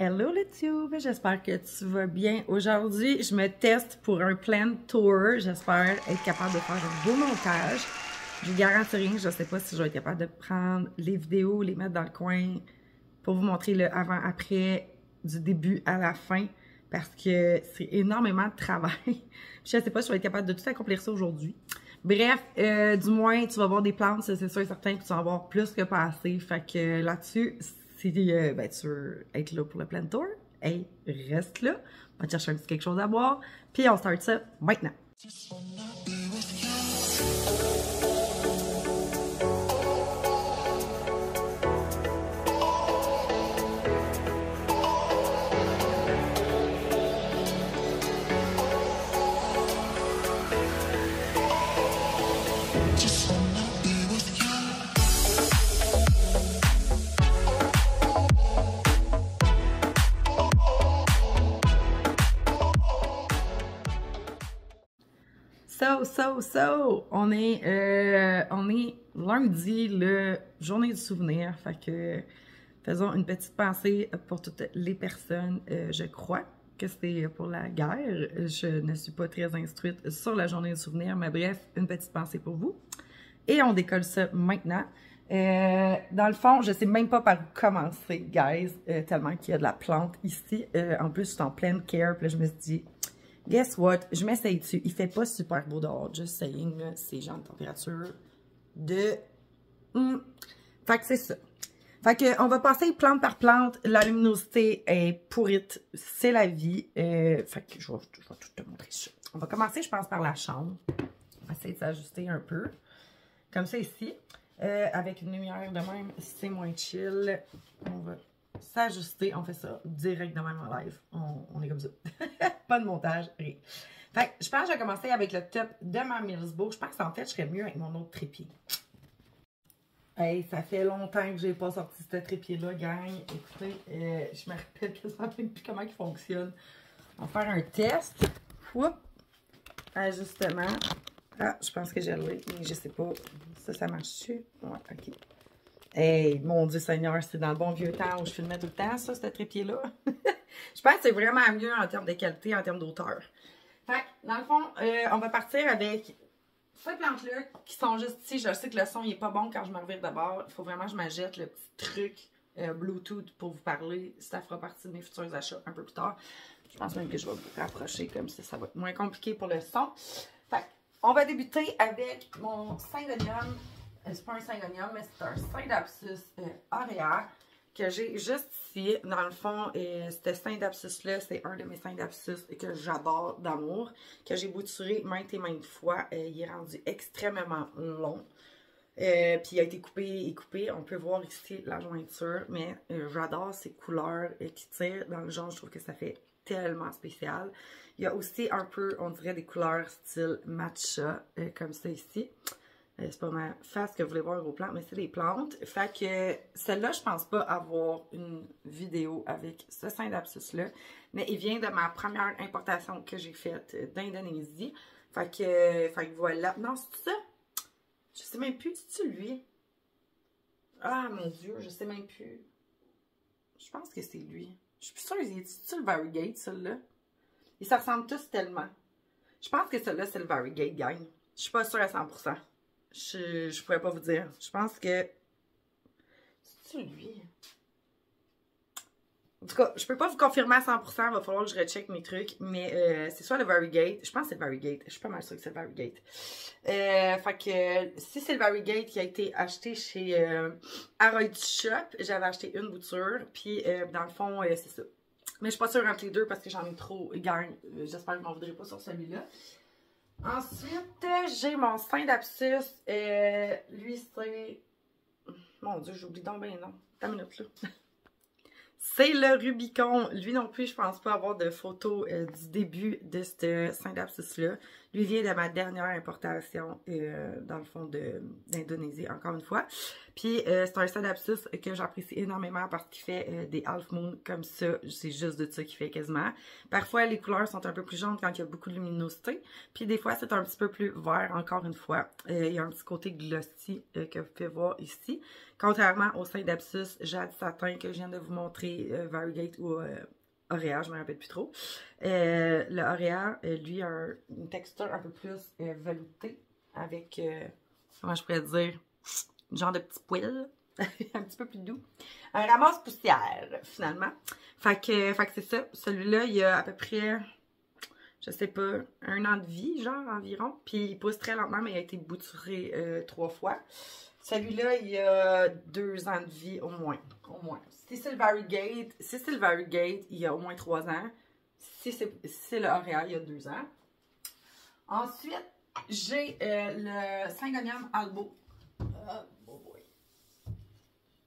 Hello le tube, j'espère que tu vas bien. Aujourd'hui, je me teste pour un plan tour. J'espère être capable de faire un beau montage. Je vous garantis rien, je ne sais pas si je vais être capable de prendre les vidéos, les mettre dans le coin pour vous montrer le avant-après du début à la fin parce que c'est énormément de travail. Je ne sais pas si je vais être capable de tout accomplir ça aujourd'hui. Bref, du moins, tu vas voir des plantes, c'est sûr et certain que tu vas en voir plus que pas assez. Fait que là-dessus, si tu veux être là pour le plan tour, hey, reste là. On va te chercher un petit quelque chose à boire. Puis on start ça maintenant. On est lundi, le journée du souvenir. Fait que faisons une petite pensée pour toutes les personnes. Je crois que c'est pour la guerre. Je ne suis pas très instruite sur la journée du souvenir, mais bref, une petite pensée pour vous. Et on décolle ça maintenant. Dans le fond, je sais même pas par où commencer, guys, tellement qu'il y a de la plante ici. En plus, je suis en pleine care, puis là, je me suis dit... Guess what? Je m'essaye dessus. Il fait pas super beau dehors. Just saying, c'est genre de température de... Fait que c'est ça. Fait que on va passer plante par plante. La luminosité est pourrite. C'est la vie. Fait que je vais tout te montrer ça. On va commencer, je pense, par la chambre. On va essayer de s'ajuster un peu. Comme ça ici. Avec une lumière de même, c'est moins chill. On va... s'ajuster, on fait ça direct de même en live. On est comme ça. Pas de montage, rien. Fait que je pense que je vais commencer avec le top de ma Millsbo. Je pense qu'en fait, je serais mieux avec mon autre trépied. Hey, ça fait longtemps que j'ai pas sorti ce trépied-là, gang. Écoutez, je me rappelle quasiment même plus comment il fonctionne. On va faire un test. Oups. Ajustement. Ah, je pense que j'ai l'ai, mais je sais pas. Ça marche-tu? Ouais, ok. Hey, mon Dieu Seigneur, c'est dans le bon vieux temps où je filmais tout le temps, ça, ce trépied-là. Je pense que c'est vraiment mieux en termes de qualité, en termes d'auteur. Fait que, dans le fond, on va partir avec ces plantes-là qui sont juste ici. Je sais que le son, il est pas bon quand je me revire d'abord. Il faut vraiment que je m'achète le petit truc Bluetooth pour vous parler. Ça fera partie de mes futurs achats un peu plus tard. Je pense même que je vais vous rapprocher comme ça va être moins compliqué pour le son. Fait que, on va débuter avec mon Syngonium. C'est pas un Syngonium, mais c'est un Scindapsus aurea que j'ai juste ici. Dans le fond, ce Scindapsus-là, c'est un de mes Scindapsus que j'adore d'amour, que j'ai bouturé maintes et maintes fois. Il est rendu extrêmement long. Puis il a été coupé et coupé. On peut voir ici la jointure, mais j'adore ces couleurs qui tirent dans le jaune. Je trouve que ça fait tellement spécial. Il y a aussi un peu, on dirait, des couleurs style matcha, comme ça ici. C'est pas ma face que vous voulez voir au plan, mais c'est des plantes. Fait que celle-là, je pense pas avoir une vidéo avec ce Scindapsus-là. Mais il vient de ma première importation que j'ai faite d'Indonésie. Fait que voilà. Non, c'est ça? Je sais même plus. C'est-tu lui? Ah, mon Dieu, je sais même plus. Je pense que c'est lui. Je suis plus sûre. C'est-tu le Variegate, celui-là? Ils se ressemblent tous tellement. Je pense que celui-là, c'est le Variegate, gang. Je suis pas sûre à 100%. Je pourrais pas vous dire. Je pense que... C'est-tu lui? En tout cas, je peux pas vous confirmer à 100%. Il va falloir que je recheck mes trucs. Mais c'est soit le Variegate. Je pense que c'est le Variegate. Je suis pas mal sûre que c'est le Variegate. Fait que si c'est le Variegate qui a été acheté chez Harold Shop, j'avais acheté une bouture. Puis dans le fond, c'est ça. Mais je suis pas sûre entre les deux parce que j'en ai trop. Gang, j'espère que je m'en voudrais pas sur celui-là. Ensuite, j'ai mon Scindapsus. Lui, c'est... Mon Dieu, j'oublie donc bien non. T'as une minute, là. C'est le Rubicon. Lui non plus, je pense pas avoir de photo du début de ce Scindapsus-là. Lui vient de ma dernière importation, dans le fond, d'Indonésie, encore une fois. Puis, c'est un Sadapsus que j'apprécie énormément parce qu'il fait des half moon comme ça. C'est juste de ça qu'il fait quasiment. Parfois, les couleurs sont un peu plus jaunes quand il y a beaucoup de luminosité. Puis, des fois, c'est un petit peu plus vert, encore une fois. Il y a un petit côté glossy que vous pouvez voir ici. Contrairement au Sadapsus Jade Satin que je viens de vous montrer, Variegate ou Auréa, je ne me rappelle plus trop. Le Auréa, lui, a une texture un peu plus veloutée avec, comment je pourrais dire, genre de petit poil, un petit peu plus doux. Un ramasse-poussière, finalement. Fait que c'est ça. Celui-là, il a à peu près, je sais pas, 1 an de vie, genre, environ. Puis il pousse très lentement, mais il a été bouturé 3 fois. Celui-là, il a 2 ans de vie au moins. Au moins. Si c'est le Variegate, il y a au moins 3 ans. Si c'est le Auréa, il y a 2 ans. Ensuite, j'ai le Syngonium Albo. Oh boy.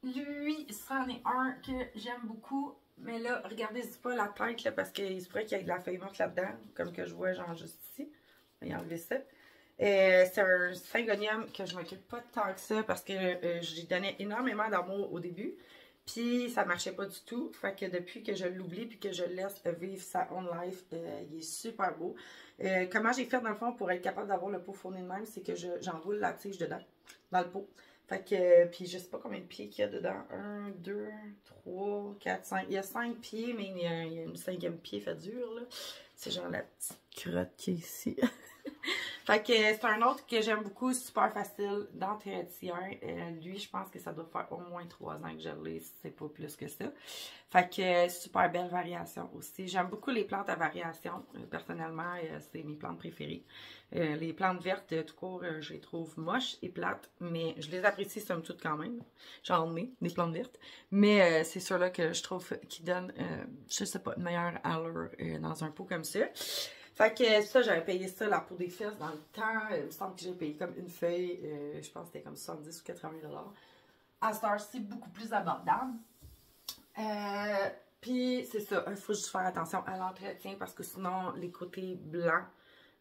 Lui, c'en est un que j'aime beaucoup. Mais là, regardez, c'est pas la tête, là, parce qu'il se pourrait qu'il y ait de la feuille morte là-dedans. Comme que je vois, genre, juste ici. On va enlever ça. C'est un Syngonium que je m'occupe pas tant que ça parce que j'y donnais énormément d'amour au début. Puis ça marchait pas du tout. Fait que depuis que je l'oublie puis que je le laisse vivre sa own life, il est super beau. Comment j'ai fait dans le fond pour être capable d'avoir le pot fourni de même, c'est que j'enroule la tige dedans, dans le pot. Fait que, puis je sais pas combien de pieds qu'il y a dedans. 1, 2, 3, 4, 5. Il y a 5 pieds, mais il y a une 5e pied fait dur, là. C'est genre la petite crotte qui est ici. Fait que c'est un autre que j'aime beaucoup, super facile d'entretien. Lui, je pense que ça doit faire au moins 3 ans que je l'ai, si c'est pas plus que ça. Fait que super belle variation aussi. J'aime beaucoup les plantes à variation. Personnellement, c'est mes plantes préférées. Les plantes vertes, tout court, je les trouve moches et plates, mais je les apprécie somme toute quand même. J'en ai, des plantes vertes. Mais c'est ceux-là que je trouve qui donnent, je sais pas, une meilleure allure dans un pot comme ça. Fait que ça, j'avais payé ça, la peau des fesses, dans le temps. Il me semble que j'ai payé comme une feuille. Je pense que c'était comme 70 ou 80 $. À cette heure-ci, beaucoup plus abordable. Puis c'est ça, il faut juste faire attention à l'entretien parce que sinon, les côtés blancs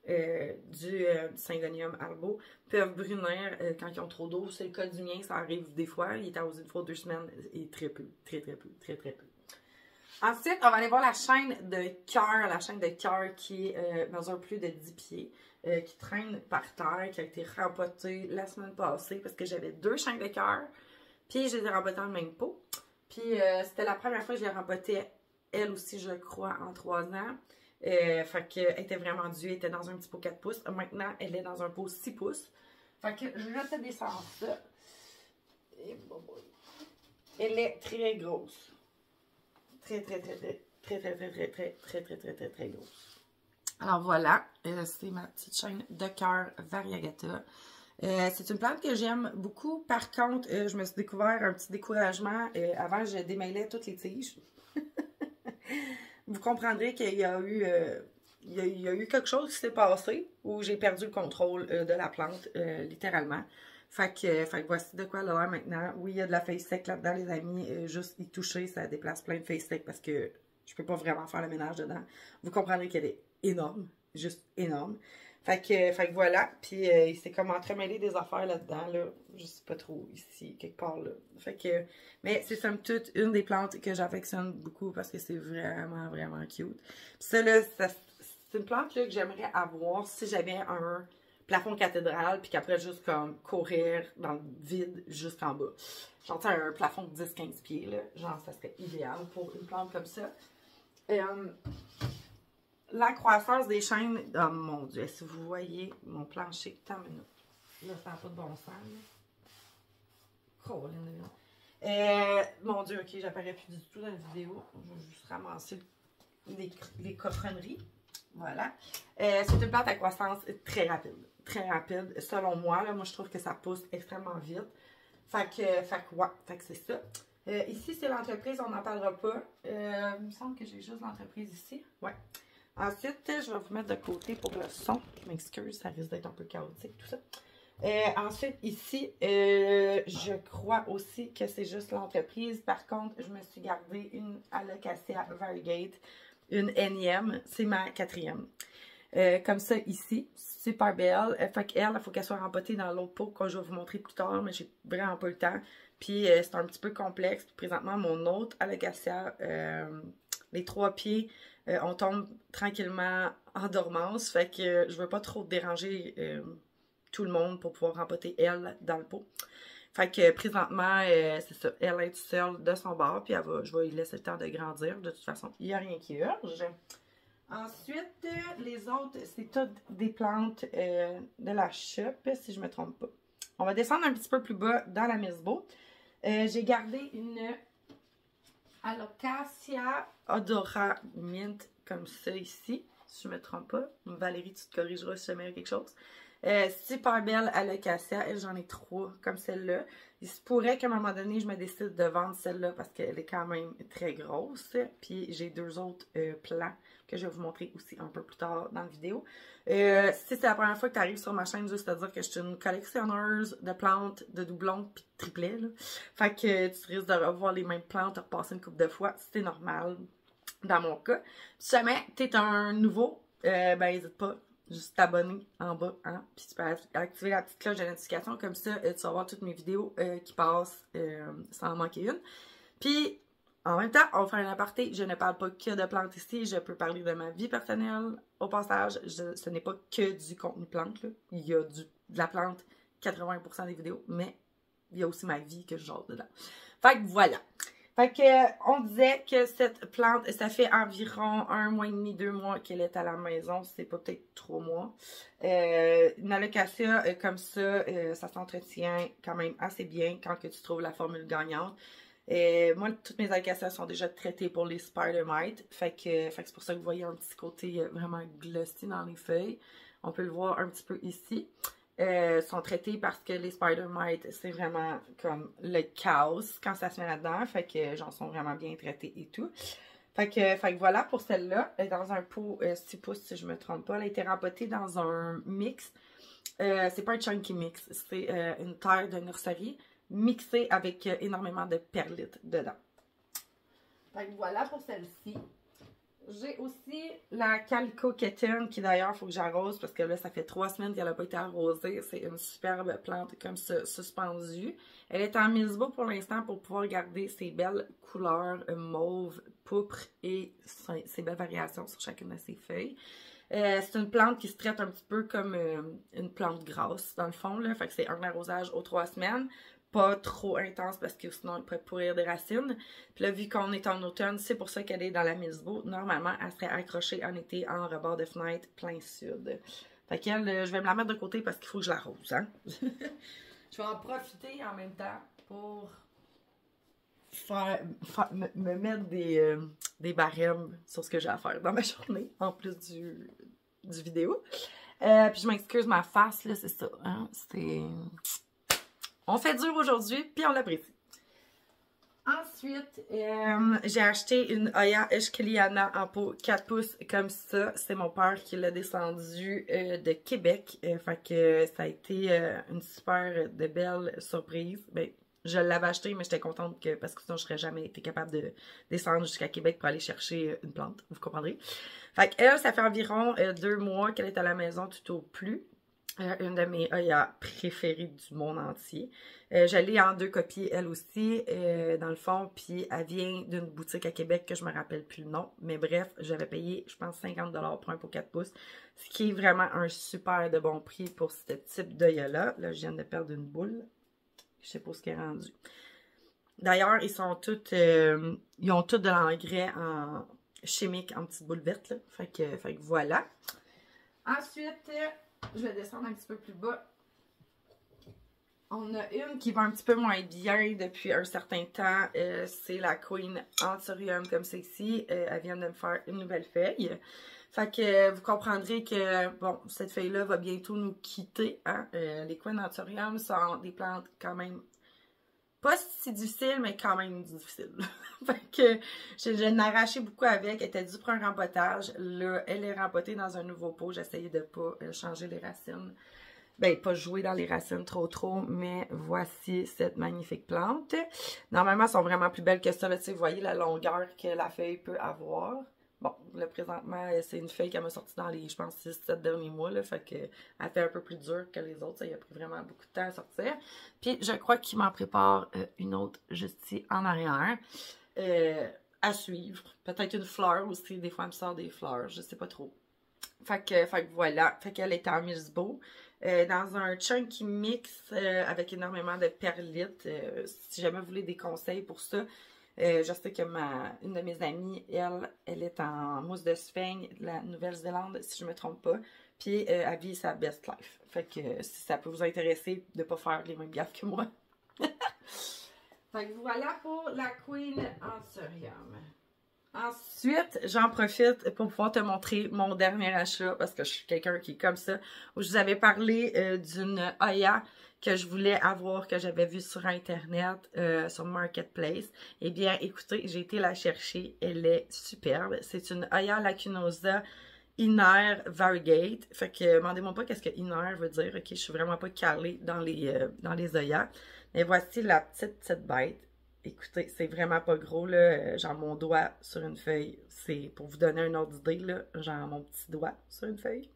du Syngonium Albo peuvent brunir quand ils ont trop d'eau. C'est le cas du mien, ça arrive des fois. Il est arrosé une fois 2 semaines et très peu. Ensuite, on va aller voir la chaîne de cœur, qui est mesure plus de 10 pieds, qui traîne par terre, qui a été rempotée la semaine passée parce que j'avais 2 chaînes de cœur, puis je les ai rempotées dans le même pot. Puis c'était la première fois que je l'ai rempotée, elle aussi, je crois, en 3 ans. Fait qu'elle était vraiment due, elle était dans un petit pot 4 pouces. Maintenant, elle est dans un pot 6 pouces. Fait que je te descends ça. Et bon, elle est très grosse. Très grosse. Alors voilà, c'est ma petite chaîne de cœur Variegata. C'est une plante que j'aime beaucoup. Par contre, je me suis découvert un petit découragement. Avant, je démêlais toutes les tiges. Vous comprendrez qu'il y a eu... il y a eu quelque chose qui s'est passé où j'ai perdu le contrôle de la plante, littéralement. Fait que voici de quoi elle a l'air maintenant. Oui, il y a de la feuille sec là-dedans, les amis. Juste y toucher, ça déplace plein de feuilles secs parce que je peux pas vraiment faire le ménage dedans. Vous comprendrez qu'elle est énorme. Juste énorme. Fait que voilà. Puis il s'est comme entremêlé des affaires là-dedans, là. Je sais pas trop, ici, quelque part, là. Fait que... Mais c'est somme toute une des plantes que j'affectionne beaucoup parce que c'est vraiment, vraiment cute. Puis ça, là, c'est une plante, là, que j'aimerais avoir si j'avais un plafond cathédrale, puis qu'après, juste comme courir dans le vide jusqu'en bas. Genre, tu sais, un plafond de 10-15 pieds, là. Genre, ça serait idéal pour une plante comme ça. La croissance des chaînes, oh mon Dieu, si vous voyez mon plancher, tant minute. Là, ça n'a pas de bon sens, là. Mon Dieu, ok, j'apparais plus du tout dans la vidéo. Je vais juste ramasser les cochonneries. Voilà. C'est une plante à croissance très rapide. Très rapide, selon moi. Là, moi, je trouve que ça pousse extrêmement vite. Fait que c'est ça. Ici, c'est l'entreprise, on n'en parlera pas. Il me semble que j'ai juste l'entreprise ici. Ouais. Ensuite, je vais vous mettre de côté pour le son. Je m'excuse, ça risque d'être un peu chaotique, tout ça. Ensuite, ici, je crois aussi que c'est juste l'entreprise. Par contre, je me suis gardée une Alocasia Variegate, une énième. C'est ma 4e. comme ça ici. Super belle. Fait qu'elle, il faut qu'elle soit rempotée dans l'autre pot que je vais vous montrer plus tard, mais j'ai vraiment pas le temps. Puis c'est un petit peu complexe. Puis présentement, mon autre alocasia, les 3 pieds, on tombe tranquillement en dormance. Fait que je veux pas trop déranger tout le monde pour pouvoir rempoter elle dans le pot. Fait que présentement, c'est ça, elle est toute seule de son bord, puis je vais lui laisser le temps de grandir. De toute façon, il n'y a rien qui urge. Ensuite, les autres, c'est toutes des plantes de la shop, si je ne me trompe pas. On va descendre un petit peu plus bas dans la Misbo. J'ai gardé une Alocasia Odora Mint comme ça ici, si je ne me trompe pas. Valérie, tu te corrigeras si jamais il y a quelque chose. Super belle Alocasia, elle j'en ai 3 comme celle-là. Il se pourrait qu'à un moment donné, je me décide de vendre celle-là parce qu'elle est quand même très grosse. Puis j'ai 2 autres plants que je vais vous montrer aussi un peu plus tard dans la vidéo. Si c'est la première fois que tu arrives sur ma chaîne, juste à dire que je suis une collectionneuse de plantes, de doublons puis de triplets. Là. Fait que tu risques de revoir les mêmes plantes, de repasser une couple de fois. C'est normal dans mon cas. Si jamais tu es un nouveau, ben n'hésite pas. Juste t'abonner en bas, hein? Puis tu peux activer la petite cloche de notification, comme ça, tu vas voir toutes mes vidéos qui passent sans en manquer une. Puis, en même temps, on va faire un aparté, je ne parle pas que de plantes ici, je peux parler de ma vie personnelle. Au passage, ce n'est pas que du contenu plante, là. Il y a de la plante, 80% des vidéos, mais il y a aussi ma vie que je jase dedans. Fait que voilà. Fait que, on disait que cette plante, ça fait environ 1 mois et demi, 2 mois qu'elle est à la maison. C'est pas peut-être 3 mois. Une alocasia comme ça, ça s'entretient quand même assez bien quand que tu trouves la formule gagnante. Moi, toutes mes alocasias sont déjà traitées pour les spider mites. Fait que c'est pour ça que vous voyez un petit côté vraiment glossy dans les feuilles. On peut le voir un petit peu ici. Sont traités parce que les spider mites, c'est vraiment comme le chaos quand ça se met là-dedans. Fait que j'en sont vraiment bien traités et tout. Fait que voilà pour celle-là. Elle est dans un pot 6 pouces si je me trompe pas. Elle a été rempotée dans un mix. C'est pas un chunky mix. C'est une terre de nurserie mixée avec énormément de perlites dedans. Fait que voilà pour celle-ci. J'ai aussi la Calico Kitten qui d'ailleurs, il faut que j'arrose parce que là, ça fait 3 semaines qu'elle n'a pas été arrosée. C'est une superbe plante comme ça, suspendue. Elle est en Misbo pour l'instant pour pouvoir garder ses belles couleurs mauve, pourpre et ses belles variations sur chacune de ses feuilles. C'est une plante qui se traite un petit peu comme une plante grasse dans le fond. Là. Fait que c'est un arrosage aux 3 semaines. Pas trop intense parce que sinon elle pourrait pourrir des racines. Puis là, vu qu'on est en automne, c'est pour ça qu'elle est dans la Misbo. Normalement, elle serait accrochée en été en rebord de fenêtre plein sud. Fait qu'elle, je vais me la mettre de côté parce qu'il faut que je l'arrose. Hein? Je vais en profiter en même temps pour me mettre des barèmes sur ce que j'ai à faire dans ma journée, en plus du vidéo. Puis je m'excuse, ma face, là, c'est ça. Hein? On fait dur aujourd'hui, puis on l'apprécie. Ensuite, j'ai acheté une Oya Eschkiliana en pot 4 pouces comme ça. C'est mon père qui l'a descendu de Québec. Fait que ça a été une super de belle surprise. Ben, je l'avais acheté, mais j'étais contente parce que sinon je serais jamais été capable de descendre jusqu'à Québec pour aller chercher une plante. Vous comprendrez. Fait qu'elle, ça fait environ 2 mois qu'elle est à la maison tout au plus. Une de mes Oya préférées du monde entier. Je l'ai en 2 copies, elle aussi, dans le fond, puis elle vient d'une boutique à Québec que je me rappelle plus le nom. Mais bref, j'avais payé, je pense, 50$ pour un pot 4 pouces, ce qui est vraiment un super de bon prix pour ce type d'Oya-là. Là, je viens de perdre une boule. Je sais pas ce qui est rendu. D'ailleurs, ils sont tous, ils ont tous de l'engrais en chimique en petites boules vertes, là. Fait que voilà. Ensuite, je vais descendre un petit peu plus bas. On a une qui va un petit peu moins bien depuis un certain temps. C'est la Queen Anthurium comme celle-ci. Elle vient de me faire une nouvelle feuille. Fait que vous comprendrez que, bon, cette feuille-là va bientôt nous quitter. Hein? Les Queen Anthurium sont des plantes quand même pas si difficiles, mais quand même difficiles. Fait que je l'ai arraché beaucoup avec. Elle était due pour un rempotage. Là, elle est rempotée dans un nouveau pot. J'essayais de pas changer les racines. Ben, pas jouer dans les racines trop, mais voici cette magnifique plante. Normalement, elles sont vraiment plus belles que ça. Là, vous voyez la longueur que la feuille peut avoir. bon, là, présentement, c'est une feuille qu'elle m'a sortie dans les, je pense, 6-7 derniers mois, là, fait que elle fait un peu plus dur que les autres, ça, il a pris vraiment beaucoup de temps à sortir. Puis, je crois qu'il m'en prépare une autre juste ici en arrière. À suivre. Peut-être une fleur aussi, des fois, elle me sort des fleurs, je sais pas trop. Fait que voilà, fait qu'elle est en Milsbo. Dans un chunky mix avec énormément de perlites. Si jamais vous voulez des conseils pour ça, je sais que une de mes amies, elle est en mousse de sphinx de la Nouvelle-Zélande, si je ne me trompe pas. Puis elle vit sa best life. Fait que si ça peut vous intéresser de ne pas faire les mêmes gaffes que moi. Fait que voilà pour la Queen Anthurium. Ensuite, j'en profite pour pouvoir te montrer mon dernier achat parce que je suis quelqu'un qui est comme ça. Où je vous avais parlé d'une Oya que je voulais avoir, que j'avais vue sur Internet, sur Marketplace. Eh bien, écoutez, j'ai été la chercher. Elle est superbe. C'est une Oya lacunosa Inner Variegate. Fait que, demandez-moi pas qu'est-ce que Inner veut dire. Ok, je suis vraiment pas calée dans les Oyas. Mais voici la petite bête. Écoutez, c'est vraiment pas gros, là. Genre mon doigt sur une feuille. C'est pour vous donner un ordre d'idée, là. Genre mon petit doigt sur une feuille.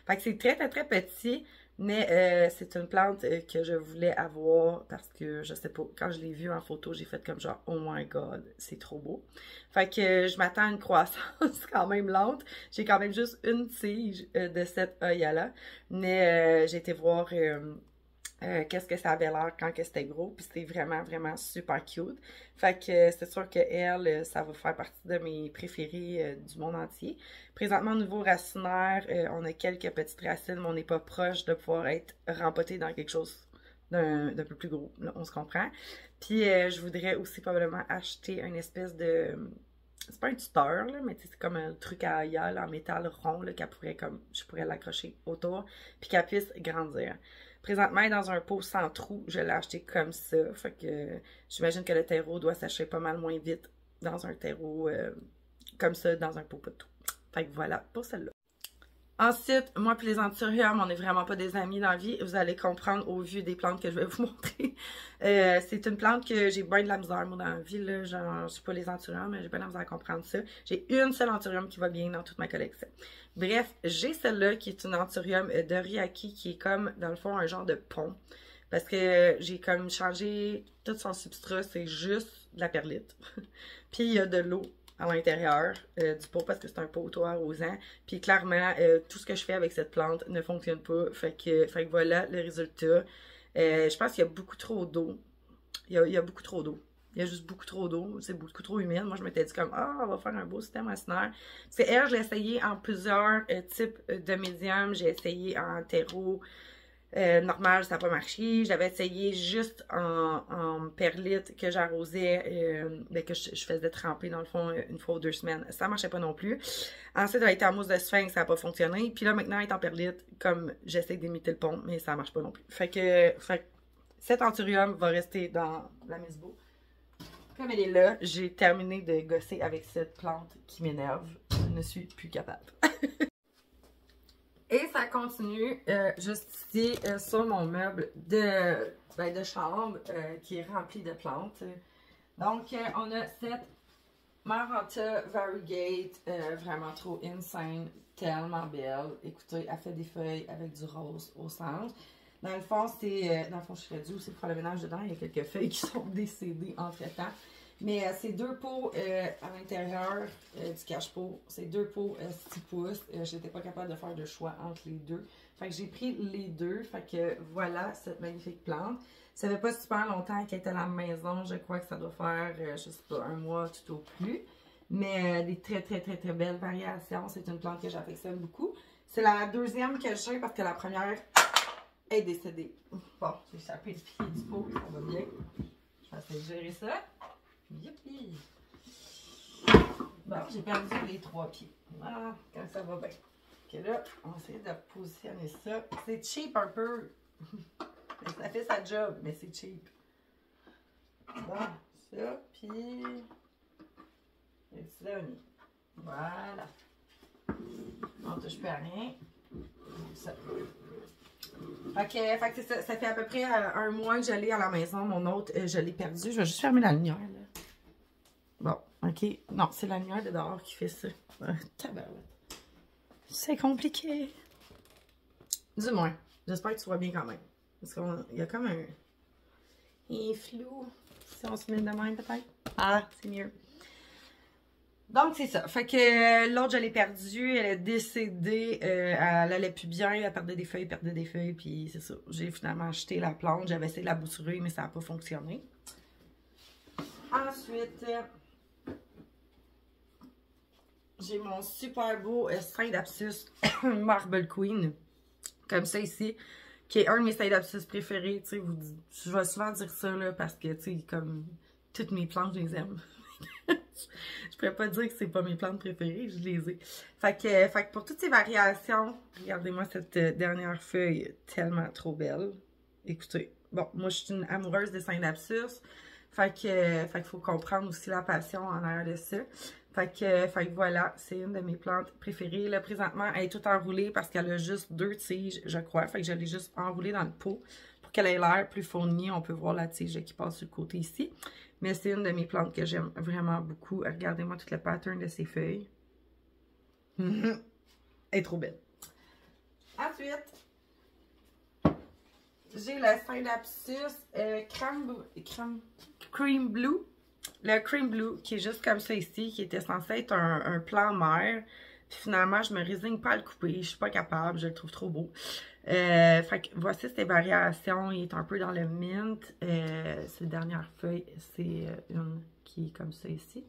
Fait que c'est très, très, très petit. Mais c'est une plante que je voulais avoir parce que, je sais pas, quand je l'ai vue en photo, j'ai fait comme genre, oh my god, c'est trop beau. Fait que je m'attends à une croissance quand même lente. J'ai quand même juste une tige de cette œil-là. Mais j'ai été voir... qu'est-ce que ça avait l'air quand c'était gros, puis c'était vraiment, vraiment super cute. Fait que c'est sûr que elle, ça va faire partie de mes préférés du monde entier. Présentement, au niveau racinaire, on a quelques petites racines, mais on n'est pas proche de pouvoir être rempoté dans quelque chose d'un peu plus gros, là, on se comprend. Puis je voudrais aussi probablement acheter une espèce de... C'est pas un tuteur, là, mais c'est comme un truc à aïeul en métal rond, là, qu'elle pourrait comme, je pourrais l'accrocher autour, puis qu'elle puisse grandir. Présentement, elle est dans un pot sans trou. Je l'ai acheté comme ça. Fait que j'imagine que le terreau doit sécher pas mal moins vite dans un terreau comme ça, dans un pot pas de trou. Fait que voilà pour celle-là. Ensuite, moi et les anthuriums, on n'est vraiment pas des amis dans la vie. Vous allez comprendre au vu des plantes que je vais vous montrer. C'est une plante que j'ai bien de la misère, moi, dans la vie. Là. Genre, je suis pas les anthuriums, mais j'ai bien de la misère à comprendre ça. J'ai une seule anthurium qui va bien dans toute ma collection. Bref, j'ai celle-là qui est une anthurium de Riaki qui est comme, dans le fond, un genre de pont. Parce que j'ai comme changé tout son substrat, c'est juste de la perlite. Puis il y a de l'eau à l'intérieur du pot parce que c'est un pot auto-arrosant. Puis clairement, tout ce que je fais avec cette plante ne fonctionne pas. Fait que voilà le résultat. Je pense qu'il y a beaucoup trop d'eau. Il y a beaucoup trop d'eau. Il y a juste beaucoup trop d'eau. C'est beaucoup trop humide. Moi, je m'étais dit comme, ah, on va faire un beau système racinaire. Parce que elle, je l'ai essayé en plusieurs types de médiums. J'ai essayé en terreau normal, ça n'a pas marché. J'avais essayé juste en perlite que j'arrosais, que je faisais tremper dans le fond une fois ou 2 semaines. Ça ne marchait pas non plus. Ensuite, elle a été en mousse de sphinx, ça n'a pas fonctionné. Puis là, maintenant, elle est en perlite, comme j'essaie d'imiter le pont, mais ça ne marche pas non plus. Fait que cet anthurium va rester dans la Milsbo. Comme elle est là, j'ai terminé de gosser avec cette plante qui m'énerve. Je ne suis plus capable. Et ça continue juste ici sur mon meuble de chambre qui est rempli de plantes. Donc, on a cette Maranta Variegate, vraiment trop insane, tellement belle. Écoutez, elle fait des feuilles avec du rose au centre. Dans le fond, je serais due aussi pour faire le ménage dedans. Il y a quelques feuilles qui sont décédées entre-temps. Mais c'est 2 pots à l'intérieur du cache-pot. C'est 2 pots 6 pouces. J'étais pas capable de faire de choix entre les deux. Fait que j'ai pris les deux. Fait que voilà cette magnifique plante. Ça fait pas super longtemps qu'elle est à la maison. Je crois que ça doit faire, je sais pas, 1 mois tout au plus. Mais des très, très, très, très belles variations. C'est une plante que j'affectionne beaucoup. C'est la deuxième que j'ai parce que la première est décédée. Bon, j'ai échappé le pied du pot. Ça va bien. Je vais essayer de gérer ça. Youpi! Bon, j'ai perdu les 3 pieds. Voilà, quand ça va bien. Ok, là, on va essayer de positionner ça. C'est cheap un peu. Ça fait sa job, mais c'est cheap. Bon, ça, puis... Et là, on y. Voilà. On touche plus à rien. Ça. Fait que c'est ça. Ça fait à peu près 1 mois que je l'ai à la maison. Mon autre, je l'ai perdu. Je vais juste fermer la lumière, là. Bon, OK? Non, c'est la lumière de dehors qui fait ça. Tabarouette. C'est compliqué. Du moins, j'espère que tu vois bien quand même. Parce qu'il y a comme un flou. Si on se met de même, peut-être. Ah, c'est mieux. Donc, c'est ça. Fait que l'autre, je l'ai perdue. Elle est décédée. Elle allait plus bien. Elle perdait des feuilles, Puis c'est ça. J'ai finalement acheté la plante. J'avais essayé de la bouturer, mais ça n'a pas fonctionné. Ensuite, j'ai mon super beau Scindapsus Marble Queen. Comme ça ici. Qui est un de mes Scindapsus préférés. Tu sais, je vais souvent dire ça, là, parce que, tu sais, comme toutes mes plantes, je les aime. Je pourrais pas dire que c'est pas mes plantes préférées, je les ai. Fait que pour toutes ces variations, regardez-moi cette dernière feuille tellement trop belle. Écoutez, bon, moi je suis une amoureuse des Scindapsus. Fait que faut comprendre aussi la passion en arrière de ça. Fait que voilà, c'est une de mes plantes préférées. Là, présentement, elle est toute enroulée parce qu'elle a juste 2 tiges, je crois. Fait que je l'ai juste enroulée dans le pot pour qu'elle ait l'air plus fournie. On peut voir la tige qui passe sur le côté ici. Mais c'est une de mes plantes que j'aime vraiment beaucoup. Regardez-moi tout le pattern de ses feuilles. Elle est trop belle. Ensuite, j'ai le Scindapsus Cream Blue. Le Cream Blue, qui est juste comme ça ici, qui était censé être un plant mère. Puis finalement, je me résigne pas à le couper. Je suis pas capable, je le trouve trop beau. Fait que voici ces variations. Il est un peu dans le mint. Ces dernières feuilles, c'est une qui est comme ça ici.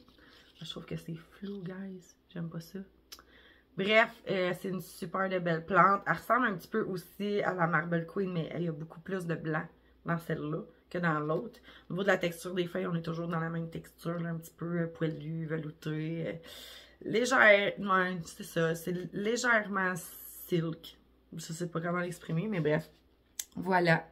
Je trouve que c'est flou, guys. J'aime pas ça. Bref, c'est une super de belle plante. Elle ressemble un petit peu aussi à la Marble Queen, mais il y a beaucoup plus de blanc dans celle-là que dans l'autre. Au niveau de la texture des feuilles, on est toujours dans la même texture, là, un petit peu poilu, velouté. Légère, ouais, c'est ça, c'est légèrement silk. Je sais pas comment l'exprimer, mais bref. Voilà.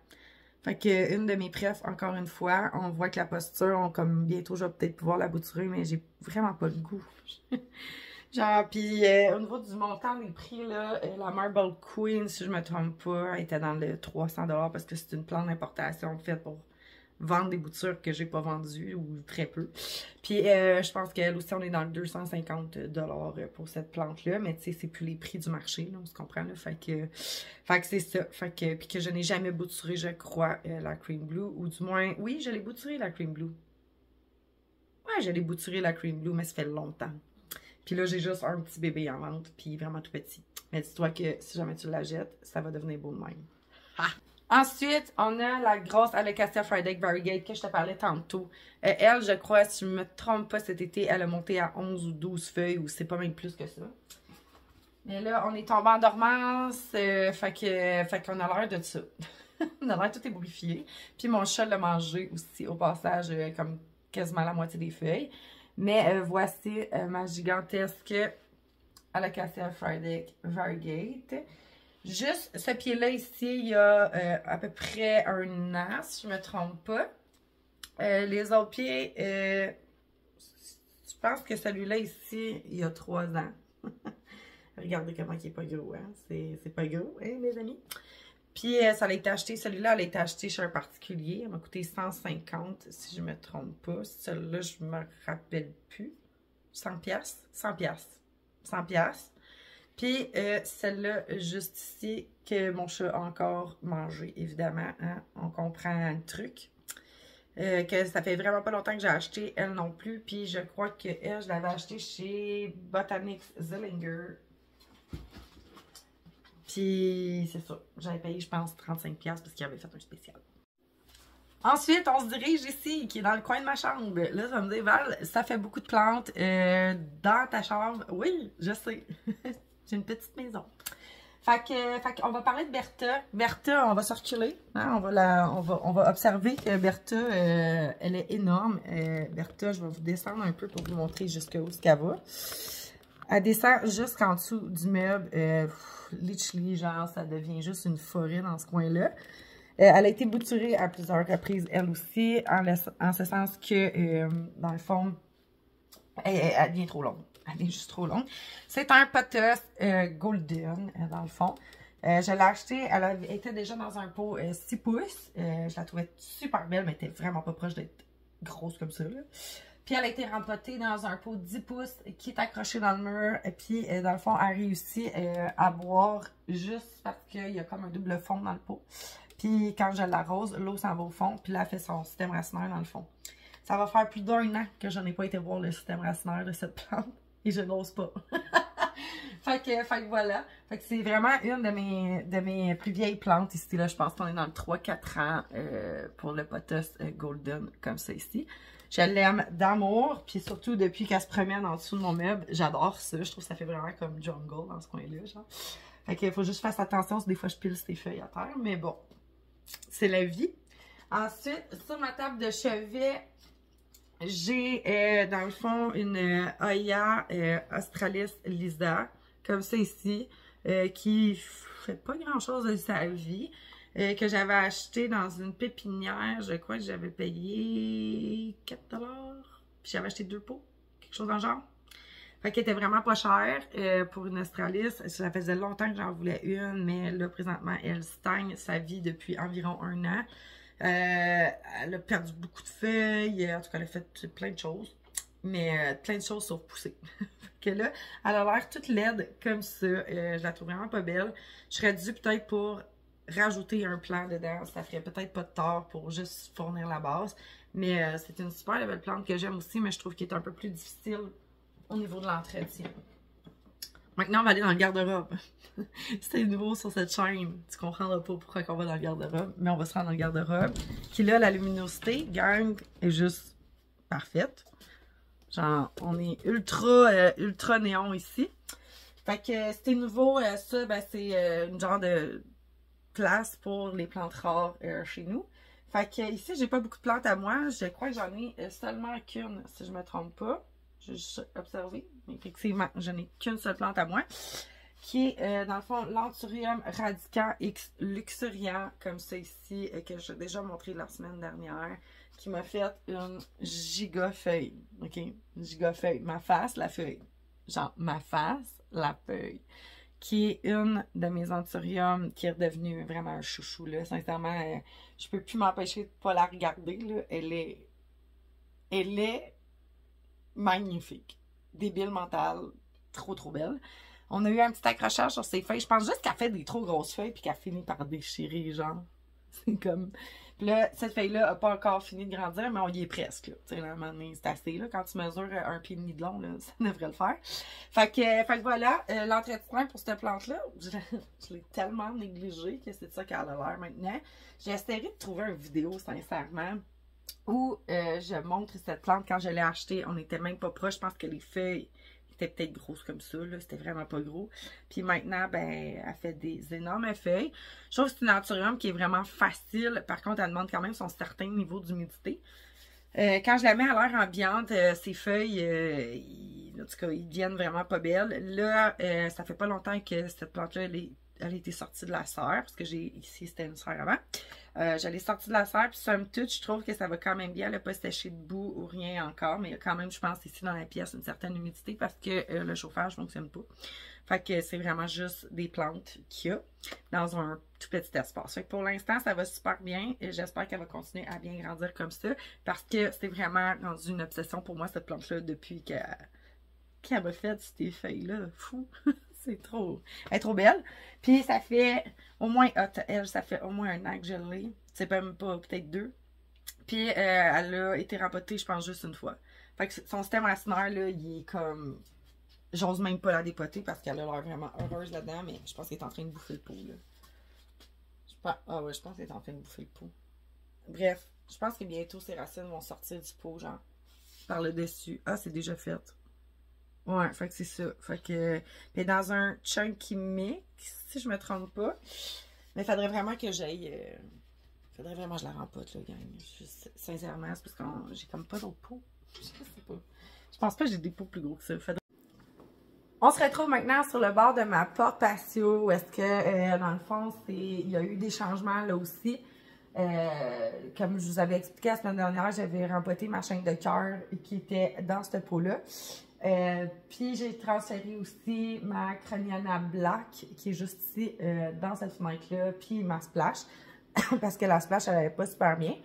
Fait que une de mes prefs, encore une fois, on voit que la posture, comme bientôt je vais peut-être pouvoir la bouturer, mais j'ai vraiment pas le goût. Genre, puis au niveau du montant des prix, là, la Marble Queen, si je me trompe pas, elle était dans le 300$ parce que c'est une plante d'importation faite pour vendre des boutures que j'ai pas vendues ou très peu. Puis je pense qu'elle aussi, on est dans le 250$ pour cette plante-là, mais tu sais, c'est plus les prix du marché, là, on se comprend, là. Fait que c'est ça. Fait que, puis que je n'ai jamais bouturé, je crois, la Cream Blue, ou du moins, oui, je l'ai bouturé la Cream Blue. Ouais, je l'ai bouturé la Cream Blue, mais ça fait longtemps. Puis là, j'ai juste un petit bébé en vente, puis vraiment tout petit. Mais dis-toi que si jamais tu la jettes, ça va devenir beau de même. Ah! Ensuite, on a la grosse Alocasia Friday Variegate que je te parlais tantôt. Elle, je crois, si je ne me trompe pas, cet été, elle a monté à 11 ou 12 feuilles, ou c'est pas même plus que ça. Mais là, on est tombé en dormance, fait qu'on a l'air de ça. On a l'air tout ébourifié. Puis mon chat l'a mangé aussi, au passage, comme quasiment la moitié des feuilles. Mais voici ma gigantesque Alocasia Friday Variegate. Juste ce pied-là ici, il y a à peu près un an, si je ne me trompe pas. Les autres pieds, je pense que celui-là ici, il y a 3 ans. Regardez comment il n'est pas gros, hein? C'est pas gros, hein, mes amis? Puis ça a été acheté, celui-là, elle a été acheté chez un particulier. Elle m'a coûté 150, si je ne me trompe pas. Celui-là, je me rappelle plus. 100$? 100$. Puis celle-là, juste ici, que mon chat a encore mangé, évidemment. Hein? On comprend le truc. Que ça fait vraiment pas longtemps que j'ai acheté, elle non plus. Puis je crois que elle, je l'avais acheté chez Botanics Zillinger. Puis c'est ça, j'avais payé, je pense, 35$ parce qu'il avait fait un spécial. Ensuite, on se dirige ici, qui est dans le coin de ma chambre. Là, ça me dit, Val, ça fait beaucoup de plantes dans ta chambre. Oui, je sais. J'ai une petite maison. Fait qu'on va parler de Bertha. Bertha, on va circuler. Hein, on va observer que Bertha, elle est énorme. Bertha, je vais vous descendre un peu pour vous montrer jusqu'où qu'elle va. Elle descend jusqu'en dessous du meuble. Literally, genre, ça devient juste une forêt dans ce coin-là. Elle a été bouturée à plusieurs reprises, elle aussi, en ce sens que, dans le fond, elle devient trop longue. Elle est juste trop longue. C'est un pothos golden, dans le fond. Je l'ai acheté, elle était déjà dans un pot 6 pouces. Je la trouvais super belle, mais elle était vraiment pas proche d'être grosse comme ça, là. Puis elle a été rempotée dans un pot 10 pouces qui est accroché dans le mur. Et puis, dans le fond, elle réussit à boire juste parce qu'il y a comme un double fond dans le pot. Puis quand je l'arrose, l'eau s'en va au fond. Puis là, elle fait son système racinaire dans le fond. Ça va faire plus d'1 an que je n'ai pas été voir le système racinaire de cette plante. Et je n'ose pas. fait que voilà. Fait que c'est vraiment une de mes plus vieilles plantes ici. Là, je pense qu'on est dans le 3-4 ans pour le pothos golden comme ça ici. Je l'aime d'amour, puis surtout depuis qu'elle se promène en dessous de mon meuble, j'adore ça. Je trouve que ça fait vraiment comme jungle dans ce coin-là, genre. Fait qu'il faut juste faire attention, des fois je pile ces feuilles à terre, mais bon, c'est la vie. Ensuite, sur ma table de chevet, j'ai dans le fond une Hoya Australis Lisa, comme ça ici, qui fait pas grand-chose de sa vie. Que j'avais acheté dans une pépinière, je crois que j'avais payé 4$, puis j'avais acheté 2 pots, quelque chose dans le genre. Fait qu'elle était vraiment pas chère pour une Australis. Ça faisait longtemps que j'en voulais une, mais là, présentement, elle stagne sa vie depuis environ 1 an. Elle a perdu beaucoup de feuilles, en tout cas, elle a fait plein de choses, mais plein de choses sauf pousser. Que là, elle a l'air toute laide comme ça. Je la trouve vraiment pas belle. Je serais due peut-être pour rajouter un plant dedans, ça ferait peut-être pas de tort pour juste fournir la base, mais c'est une super belle plante que j'aime aussi, mais je trouve qu'elle est un peu plus difficile au niveau de l'entretien. Maintenant, on va aller dans le garde-robe. Si t'es nouveau sur cette chaîne, tu comprendras pas pourquoi on va dans le garde-robe, mais on va se rendre dans le garde-robe, qui là, la luminosité, gang, est juste parfaite. Genre, on est ultra néon ici. Fait que c'était nouveau, ça, ben, c'est une genre de place pour les plantes rares chez nous. Fait que ici, j'ai pas beaucoup de plantes à moi. Je crois que j'en ai seulement qu'une, si je me trompe pas. J'ai juste observé. Effectivement, je n'ai qu'une seule plante à moi. Qui est, dans le fond, l'Anthurium radicans X luxuriant, comme ça ici, que j'ai déjà montré la semaine dernière, qui m'a fait une giga feuille. OK? Giga feuille. Ma face, la feuille. Genre, ma face, la feuille. Qui est une de mes anthuriums qui est redevenue vraiment un chouchou, là. Sincèrement, je peux plus m'empêcher de pas la regarder, là. Elle est magnifique. Débile mentale. Trop belle. On a eu un petit accrochage sur ses feuilles. Je pense juste qu'elle fait des trop grosses feuilles puis qu'elle finit par déchirer, genre. C'est comme... Puis là, cette feuille-là n'a pas encore fini de grandir, mais on y est presque, là. Tu sais, là, à un moment donné, c'est assez, là. Quand tu mesures 1,5 pied de long, là, ça devrait le faire. Fait que voilà, l'entretien pour cette plante-là, je l'ai tellement négligée que c'est ça qu'elle a l'air maintenant. J'ai essayé de trouver une vidéo, sincèrement, où je montre cette plante quand je l'ai achetée. On n'était même pas proche. Je pense que les feuilles étaient peut-être grosses comme ça, là. C'était vraiment pas gros. Puis maintenant, ben, elle fait des énormes feuilles. Je trouve que c'est une anthurium qui est vraiment facile. Par contre, elle demande quand même son certain niveau d'humidité. Quand je la mets à l'air ambiante, ses feuilles, en tout cas, ils deviennent vraiment pas belles. Là, ça fait pas longtemps que cette plante-là, elle a été sortie de la serre, parce que ici, c'était une serre avant. Je l'ai sortie de la serre, puis somme toute, je trouve que ça va quand même bien. Elle n'a pas séché debout ou rien encore, mais il y a quand même, je pense, ici dans la pièce, une certaine humidité parce que le chauffage ne fonctionne pas. Fait que c'est vraiment juste des plantes qu'il y a dans un tout petit espace. Fait que pour l'instant, ça va super bien et j'espère qu'elle va continuer à bien grandir comme ça parce que c'est vraiment rendu une obsession pour moi, cette plante-là, depuis qu'elle m'a fait ces feuilles-là. Fou! C'est trop... Elle est trop belle. Puis ça fait au moins... elle, ça fait au moins 1 an que je l'ai. C'est même pas peut-être 2. Puis elle a été rempotée, je pense, juste une fois. Fait que son système racinaire, là, il est comme... J'ose même pas la dépoter parce qu'elle a l'air vraiment heureuse là-dedans, mais je pense qu'elle est en train de bouffer le pot, là. Ah ouais, je pense qu'elle est en train de bouffer le pot. Bref, je pense que bientôt ses racines vont sortir du pot, genre, par le dessus. Ah, c'est déjà fait. Ouais, fait que c'est ça. Fait que... Puis dans un chunky mix, si je me trompe pas. Mais il faudrait vraiment que j'aille... Faudrait vraiment que je la rempote, là, gang. Sincèrement, c'est parce que j'ai comme pas d'autres pots. Je sais pas. Je pense pas que j'ai des pots plus gros que ça. On se retrouve maintenant sur le bord de ma porte patio où est-ce que, dans le fond, il y a eu des changements là aussi. Comme je vous avais expliqué la semaine dernière, j'avais rempoté ma chaîne de cœur qui était dans ce pot-là. Puis j'ai transféré aussi ma Craniana Black qui est juste ici dans cette fenêtre-là, puis ma splash, parce que la splash elle n'allait pas super bien.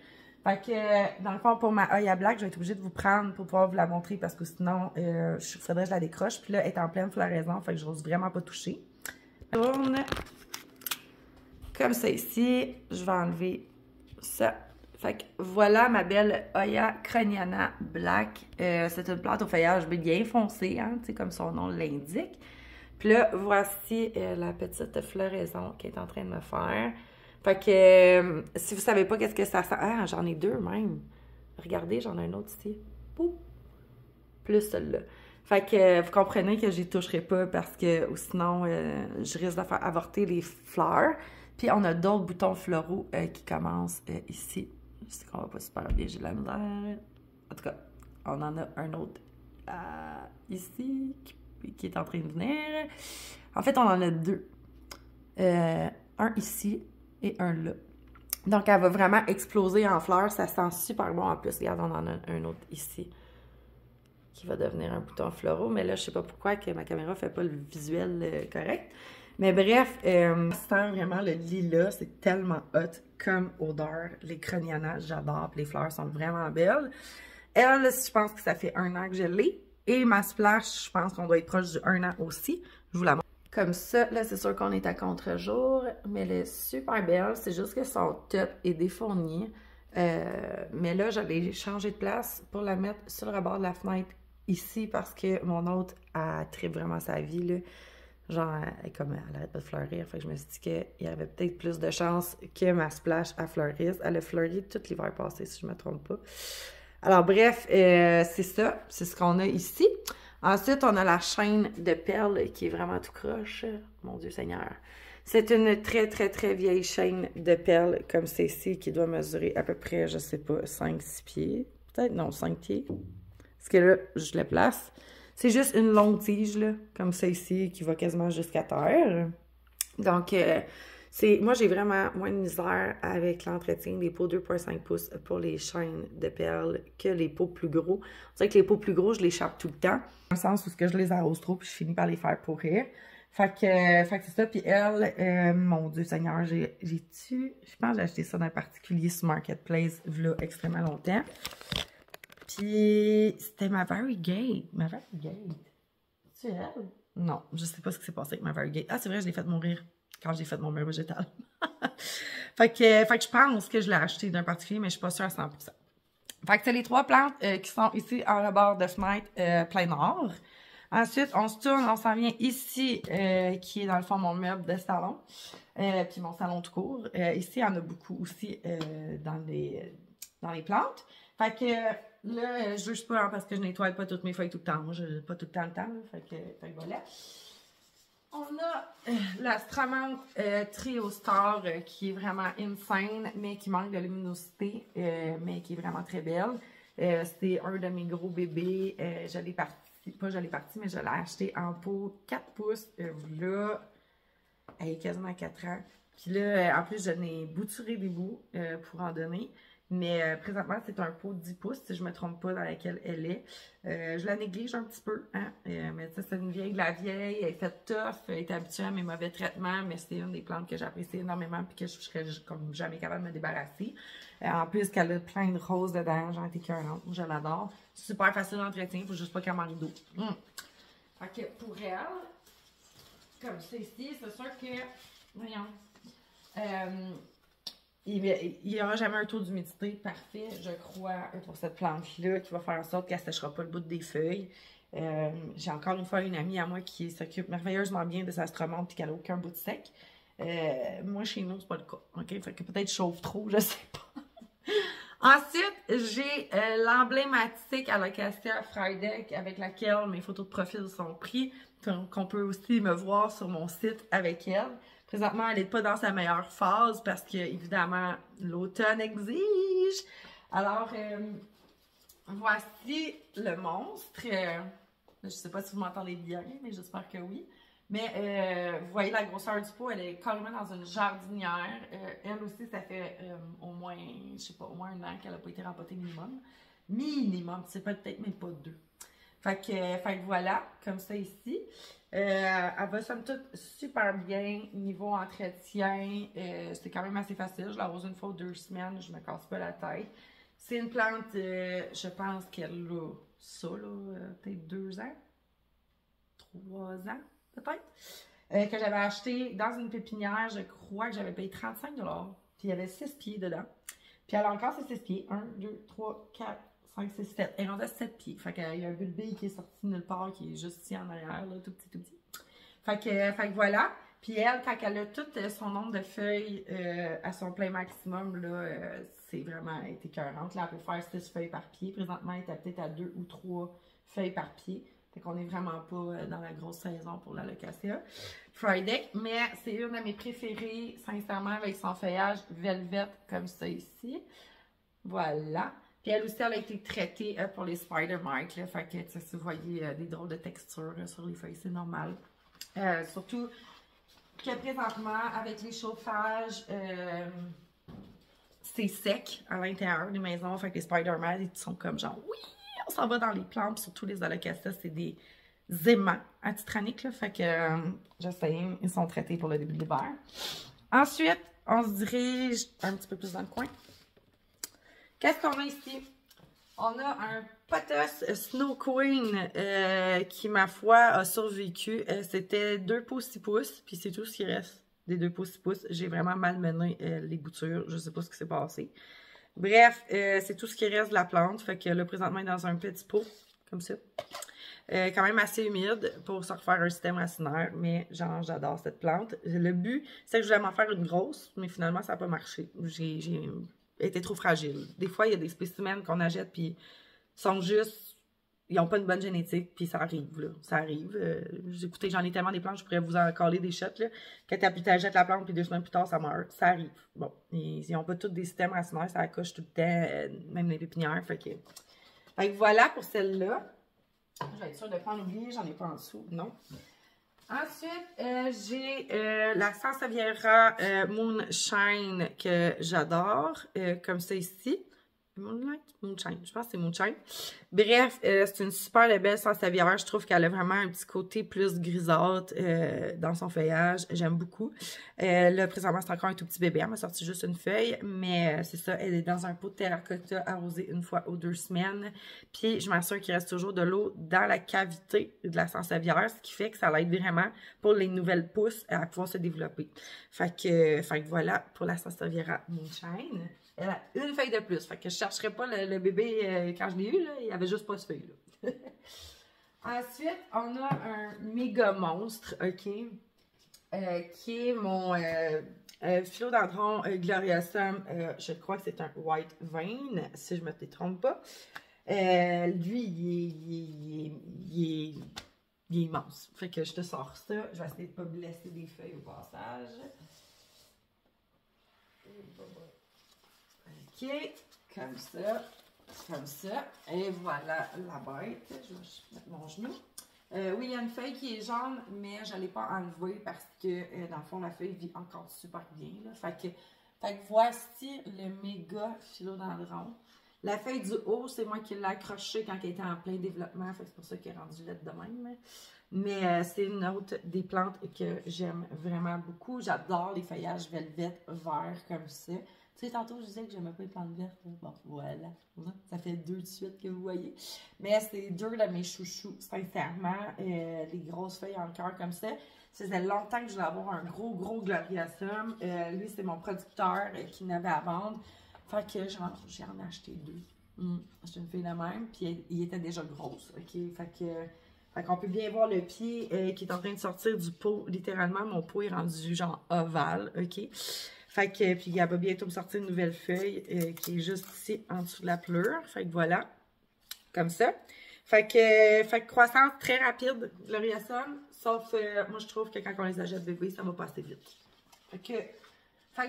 Fait que, dans le fond, pour ma Oya Black, je vais être obligée de vous prendre pour pouvoir vous la montrer parce que sinon, faudrait que je la décroche. Puis là, elle est en pleine floraison, fait que je n'ose vraiment pas toucher. Je tourne comme ça ici. Je vais enlever ça. Fait que voilà ma belle Oya Craniana Black. C'est une plante au feuillage bien foncé, hein, comme son nom l'indique. Puis là, voici la petite floraison qu'elle est en train de me faire. Fait que si vous savez pas qu'est-ce que ça sent... Ah, j'en ai deux même. Regardez, j'en ai un autre ici. Ouh! Plus celle-là. Fait que vous comprenez que j'y toucherai pas parce que sinon, je risque de faire avorter les fleurs. Puis on a d'autres boutons floraux qui commencent ici. Je sais qu'on va pas super bien, j'ai de la misère. En tout cas, on en a un autre ici qui est en train de venir. En fait, on en a deux. Un ici et un là. Donc, elle va vraiment exploser en fleurs. Ça sent super bon en plus. Regarde, on en a un autre ici qui va devenir un bouton floraux. Mais là, je sais pas pourquoi que ma caméra fait pas le visuel correct. Mais bref, ça sent vraiment le lilas. C'est tellement hot comme odeur. Les Craniana, j'adore. Les fleurs sont vraiment belles. Elle, je pense que ça fait 1 an que je l'ai. Et ma splash, je pense qu'on doit être proche du 1 an aussi. Je vous la montre. Comme ça, là, c'est sûr qu'on est à contre-jour, mais elle est super belle. C'est juste que son top est défourni. Mais là, j'allais changer de place pour la mettre sur le rebord de la fenêtre ici parce que mon autre, elle tripe vraiment sa vie, là. Genre, comme elle arrête pas de fleurir. Fait que je me suis dit qu'il y avait peut-être plus de chances que ma splash à fleurisse. Elle a fleuri tout l'hiver passé, si je me trompe pas. Alors, bref, c'est ça. C'est ce qu'on a ici. Ensuite, on a la chaîne de perles qui est vraiment tout croche. Mon Dieu Seigneur. C'est une très, très, très vieille chaîne de perles comme celle-ci qui doit mesurer à peu près, je sais pas, 5-6 pieds. Peut-être, non, 5 pieds. Parce que là, je le place. C'est juste une longue tige, là, comme celle-ci, qui va quasiment jusqu'à terre. Donc, moi, j'ai vraiment moins de misère avec l'entretien des pots 2,5 pouces pour les chaînes de perles que les pots plus gros. On dirait que les pots plus gros, je les chape tout le temps. Dans le sens où je les arrose trop, puis je finis par les faire pourrir. Fait que c'est ça. Puis elle, mon Dieu Seigneur, je pense que j'ai acheté ça d'un particulier sur Marketplace, là, extrêmement longtemps. Puis c'était ma Varigate. Ma Varigate. C'est elle? Non, je sais pas ce qui s'est passé avec ma Varigate. Ah, c'est vrai, je l'ai fait mourir quand j'ai fait mon mur végétal. fait que je pense que je l'ai acheté d'un particulier, mais je suis pas sûre à 100%. Fait que c'est les 3 plantes qui sont ici en rebord de fenêtre plein nord. Ensuite, on se tourne, on s'en vient ici, qui est dans le fond mon meuble de salon, puis mon salon tout court. Ici, il y en a beaucoup aussi dans les plantes. Fait que là, je juge pas hein, parce que je nettoie pas toutes mes feuilles tout le temps. Moi, je n'ai pas tout le temps là. Fait que voilà. On a la Stramante Trio Star qui est vraiment insane, mais qui manque de luminosité, mais qui est vraiment très belle. C'est un de mes gros bébés. Mais je l'ai acheté en pot 4 pouces. Là, elle est quasiment 4 ans. Puis là, en plus, je n'ai bouturé des bouts pour en donner. Mais présentement, c'est un pot de 10 pouces, si je ne me trompe pas, dans laquelle elle est. Je la néglige un petit peu, hein. Mais tu sais, c'est une vieille de la vieille, elle est faite tough, elle est habituée à mes mauvais traitements, mais c'est une des plantes que j'apprécie énormément et que je serais comme jamais capable de me débarrasser. En plus, qu'elle a plein de roses dedans, j'en étais écœurante, je l'adore. Super facile d'entretien, il faut juste pas qu'elle manque d'eau. Fait que pour elle, comme c'est ici, c'est sûr que, voyons, il n'y aura jamais un taux d'humidité parfait, je crois, pour cette plante-là, qui va faire en sorte qu'elle ne séchera pas le bout des feuilles. J'ai encore une fois une amie à moi qui s'occupe merveilleusement bien de sa Stramante et qu'elle n'a aucun bout de sec. Moi, chez nous, c'est pas le cas. OK? Fait que peut-être je chauffe trop, je sais pas. Ensuite, j'ai l'emblématique Alocasia Fryedeck avec laquelle mes photos de profil sont prises. Donc, on peut aussi me voir sur mon site avec elle. Présentement, elle n'est pas dans sa meilleure phase parce que, évidemment, l'automne exige. Alors, voici le monstre. Je ne sais pas si vous m'entendez bien, mais j'espère que oui. Mais vous voyez la grosseur du pot, elle est carrément dans une jardinière. Elle aussi, ça fait au moins, je sais pas, au moins 1 an qu'elle n'a pas été rempotée minimum. Minimum, c'est peut-être même pas 2. Fait que voilà, comme ça ici. Elle va somme toute super bien. Niveau entretien, c'est quand même assez facile. Je l'arrose une fois ou 2 semaines, je me casse pas la tête. C'est une plante, je pense qu'elle a ça, là, peut-être 2 ans, 3 ans, peut-être, que j'avais acheté dans une pépinière, je crois que j'avais payé 35 $. Puis il y avait 6 pieds dedans. Puis elle a encore ses 6 pieds. 1, 2, 3, 4, 5, 6, 7. Elle est rendue à 7 pieds. Fait qu'il y a un bulbe qui est sorti de nulle part, qui est juste ici en arrière, là, tout petit, tout petit. Fait que voilà. Puis elle, quand elle a tout son nombre de feuilles à son plein maximum, là, c'est vraiment écœurante. Là, elle peut faire 6 feuilles par pied. Présentement, elle est peut-être à 2 ou 3 feuilles par pied. Fait qu'on n'est vraiment pas dans la grosse saison pour l'Alocasia Friday. Mais c'est une de mes préférées, sincèrement, avec son feuillage velvet comme ça ici. Voilà. Puis elle aussi, elle a été traitée pour les spider mites. Là, fait que, si vous voyez des drôles de textures sur les feuilles, c'est normal. Surtout que présentement, avec les chauffages, c'est sec à l'intérieur des maisons. Fait que les spider mites, ils sont comme genre, oui, on s'en va dans les plantes. Puis surtout les Alocasia, c'est des aimants atitraniques. Là, fait que, je sais, ils sont traités pour le début de l'hiver. Ensuite, on se dirige un petit peu plus dans le coin. Qu'est-ce qu'on a ici? On a un pothos Snow Queen qui, ma foi, a survécu. C'était 2 pouces 6 pouces, puis c'est tout ce qui reste des 2 pouces 6 pouces. J'ai vraiment malmené les boutures. Je sais pas ce qui s'est passé. Bref, c'est tout ce qui reste de la plante. Fait que là, présentement, elle est dans un petit pot, comme ça. Quand même assez humide pour se refaire un système racinaire, mais genre, j'adore cette plante. Le but, c'est que je voulais m'en faire une grosse, mais finalement, ça n'a pas marché. J'ai été trop fragile. Des fois, il y a des spécimens qu'on achète, puis sont juste, ils n'ont pas une bonne génétique, puis ça arrive, là. Ça arrive. Écoutez, j'en ai tellement des plantes, je pourrais vous en coller des shots, là. Quand tu achètes la plante, puis 2 semaines plus tard, ça meurt. Ça arrive. Bon, ils n'ont pas tous des systèmes racinaires, ça accroche tout le temps, même les pépinières, fait que voilà pour celle-là. Je vais être sûre de ne pas en oublier, j'en ai pas en dessous, non. Ensuite, j'ai la Sansevieria Moonshine que j'adore, comme ça ici. Moonlight? Moonshine, je pense que c'est Moonshine. Bref, c'est une super belle Sansevieria. Je trouve qu'elle a vraiment un petit côté plus grisâtre dans son feuillage. J'aime beaucoup. Là, présentement, c'est encore un tout petit bébé. Elle m'a sorti juste une feuille, mais c'est ça. Elle est dans un pot de terracotta arrosé une fois aux 2 semaines. Puis, je m'assure qu'il reste toujours de l'eau dans la cavité de la Sansevieria, ce qui fait que ça l'aide vraiment pour les nouvelles pousses à pouvoir se développer. Fait que voilà pour la Sansevieria Moonshine. Elle a une feuille de plus. Fait que je ne chercherai pas le bébé quand je l'ai eu, là. Il n'y avait juste pas ce feuille, là. Ensuite, on a un méga monstre, OK? Qui est mon philodendron gloriosum. Je crois que c'est un white vein, si je ne me trompe pas. Lui, il est immense. Fait que je te sors ça. Je vais essayer de ne pas blesser des feuilles au passage. OK, comme ça, et voilà la bête. Je vais mettre mon genou. Oui, il y a une feuille qui est jaune, mais je ne l'ai pas enlevée parce que, dans le fond, la feuille vit encore super bien. Là. Fait que voici le méga philodendron. La feuille du haut, c'est moi qui l'ai accrochée quand elle était en plein développement. C'est pour ça qu'elle est rendue laide de même. Mais c'est une autre des plantes que j'aime vraiment beaucoup. J'adore les feuillages velvet verts comme ça. Tu sais, tantôt, je disais que j'aimais pas les plantes vertes. Bon, voilà. Ça fait 2 de suite que vous voyez. Mais c'est 2 de mes chouchous, sincèrement. Les grosses feuilles en cœur comme ça. Ça faisait longtemps que je voulais avoir un gros gloriosum. Lui, c'est mon producteur qui n'avait à vendre. Fait que j'en ai acheté 2. C'est une fille de même. Puis il était déjà grosse. OK? Fait qu'on peut bien voir le pied qui est en train de sortir du pot. Littéralement, mon pot est rendu genre ovale. OK? Fait que, puis elle va bientôt me sortir une nouvelle feuille qui est juste ici, en dessous de la pleure. Fait que voilà, comme ça. Fait que croissance très rapide, gloriosum. Sauf, moi je trouve que quand on les achète bébés, ça va pas assez vite. Fait que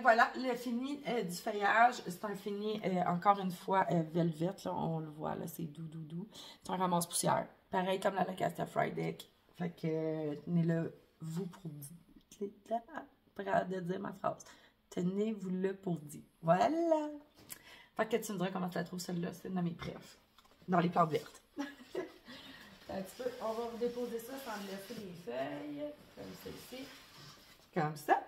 voilà, le fini du feuillage, c'est un fini, encore une fois, velvet, là, on le voit, là, c'est doux. C'est un ramasse-poussière. Pareil comme la Locasia Friday. Fait que, tenez-le, vous pour dire ma phrase. Tenez-vous-le pour dire. Voilà. Fait que tu me diras comment tu la trouves celle-là. C'est une de mes préfs. Dans les plantes vertes. Un petit peu. On va déposer ça sans laisser les feuilles. Comme celle-ci. Comme ça.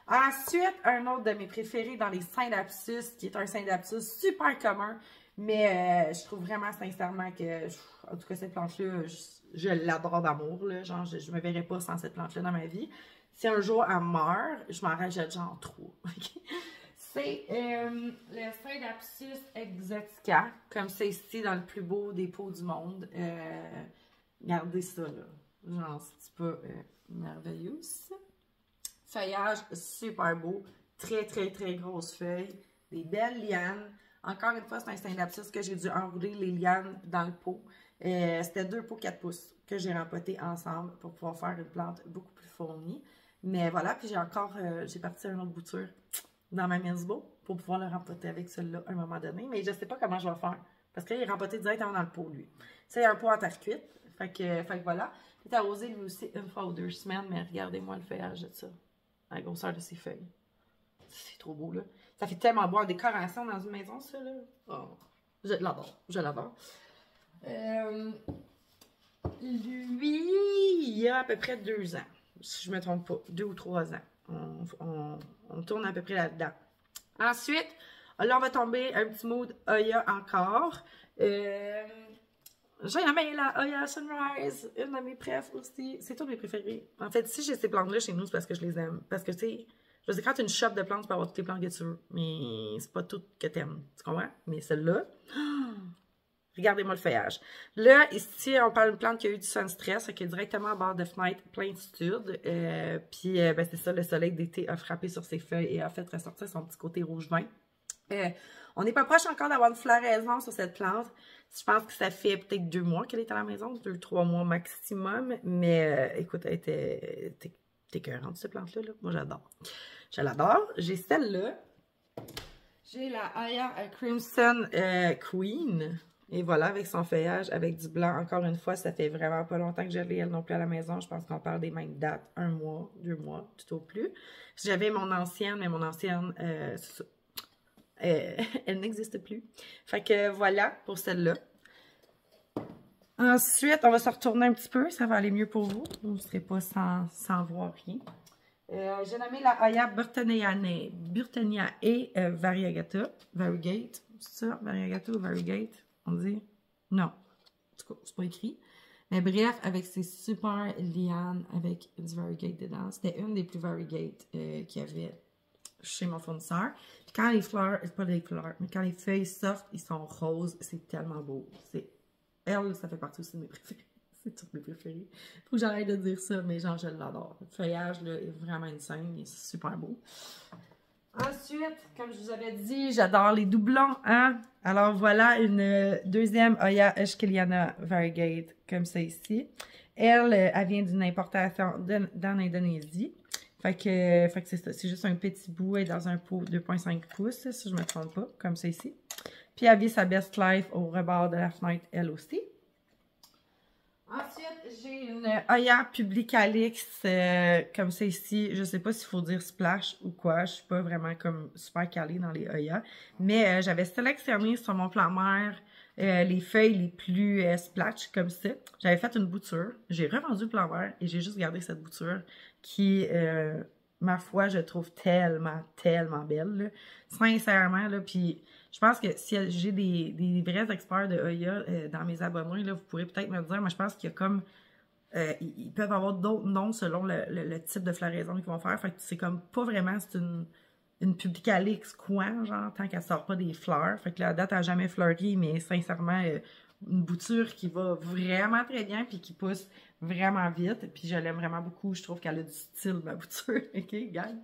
Ensuite, un autre de mes préférés dans les Synapsus, qui est un Synapsus super commun. Mais je trouve vraiment sincèrement que, en tout cas, cette plante-là, je l'adore d'amour, là. Genre, je me verrais pas sans cette plante-là dans ma vie. Si un jour elle meurt, je m'en rachète genre 3. C'est le Scindapsus exotica, comme c'est ici dans le plus beau des pots du monde. Regardez ça, là. Genre, c'est pas merveilleux, ça. Feuillage super beau. Très, très, très grosses feuilles. Des belles lianes. Encore une fois, c'est un Scindapsus que j'ai dû enrouler les lianes dans le pot. C'était 2 pots 4 pouces que j'ai rempotés ensemble pour pouvoir faire une plante beaucoup plus fournie. Mais voilà, puis j'ai parti une autre bouture dans ma Minsbo pour pouvoir le rempoter avec celui-là à un moment donné. Mais je ne sais pas comment je vais faire. Parce qu'il est rempoté directement dans le pot, lui. C'est un pot en terre cuite. Fait que voilà. Il est arrosé lui aussi une fois ou 2 semaines. Mais regardez-moi le feuillage de ça. La grosseur de ses feuilles. C'est trop beau, là. Ça fait tellement beau en décoration dans une maison, ça, là. Oh, je l'adore. Je l'adore. Lui, il y a à peu près 2 ans. Si je ne me trompe pas. 2 ou 3 ans. On tourne à peu près là-dedans. Ensuite, là, on va tomber un petit mood Oya encore. J'ai aimé la Oya Sunrise. Une de mes préfs aussi. C'est toutes mes préférées. En fait, si j'ai ces plantes-là chez nous, c'est parce que je les aime. Parce que, tu sais, je veux dire, quand tu as une shop de plantes, tu peux avoir toutes les plantes que tu veux. Mais c'est pas toutes que tu aimes. Tu comprends? Mais celle-là... Regardez-moi le feuillage. Là, ici, on parle d'une plante qui a eu du sun stress, qui est directement à bord de fenêtre plein sud. Puis, ben, c'est ça, le soleil d'été a frappé sur ses feuilles et a fait ressortir son petit côté rouge vin. On n'est pas proche encore d'avoir une floraison sur cette plante. Je pense que ça fait peut-être 2 mois qu'elle est à la maison, 2-3 mois maximum. Mais écoute, elle était écœurante, cette plante-là. Là. Moi, j'adore. Je l'adore. J'ai celle-là. J'ai la Aya Crimson Queen. Et voilà, avec son feuillage, avec du blanc. Encore une fois, ça fait vraiment pas longtemps que je l'ai, elle non plus à la maison. Je pense qu'on parle des mêmes dates. 1 mois, 2 mois, tout au plus. J'avais mon ancienne, mais mon ancienne, elle n'existe plus. Fait que voilà pour celle-là. Ensuite, on va se retourner un petit peu. Ça va aller mieux pour vous. Vous ne serez pas sans voir rien. J'ai nommé la Aya Burtenia et Variegata. Variegate. C'est ça? Variegata ou Variegate? On dit? Non. En tout cas, c'est pas écrit. Mais bref, avec ces super lianes avec du Variegate dedans. C'était une des plus Variegate qu'il y avait chez mon fournisseur. Puis quand les fleurs, pas les fleurs, mais quand les feuilles sortent, ils sont roses. C'est tellement beau. Elle, ça fait partie aussi de mes préférés. C'est toutes mes préférés. Faut que j'arrête de dire ça, mais genre, je l'adore. Le feuillage, là, est vraiment insane. Il est super beau. Ensuite, comme je vous avais dit, j'adore les doublons, hein? Alors, voilà une deuxième Oya Eschkeliana Variegate, comme ça ici. Elle vient d'une importation d'en Indonésie. Fait que c'est ça. C'est juste un petit bout. Elle est dans un pot 2,5 pouces, si je ne me trompe pas, comme ça ici. Puis, elle vit sa best life au rebord de la fenêtre, elle aussi. Ensuite, j'ai une Oya Publicalix, comme ça ici. Je ne sais pas s'il faut dire splash ou quoi. Je ne suis pas vraiment comme super calée dans les Oya. Mais j'avais sélectionné sur mon plan mère les feuilles les plus splash, comme ça. J'avais fait une bouture. J'ai revendu le plan mère et j'ai juste gardé cette bouture qui, ma foi, je trouve tellement, tellement belle. Là. Sincèrement, là, puis... Je pense que si j'ai des vrais experts de Oya dans mes abonnés, là, vous pourrez peut-être me le dire, mais je pense qu'il y a comme... ils peuvent avoir d'autres noms selon le type de floraison qu'ils vont faire. Fait que c'est comme pas vraiment... C'est une Publicalix quoi, genre, tant qu'elle sort pas des fleurs. Fait que la date n'a jamais fleuri, mais sincèrement, une bouture qui va vraiment très bien puis qui pousse vraiment vite. Puis je l'aime vraiment beaucoup. Je trouve qu'elle a du style, ma bouture. OK, gang?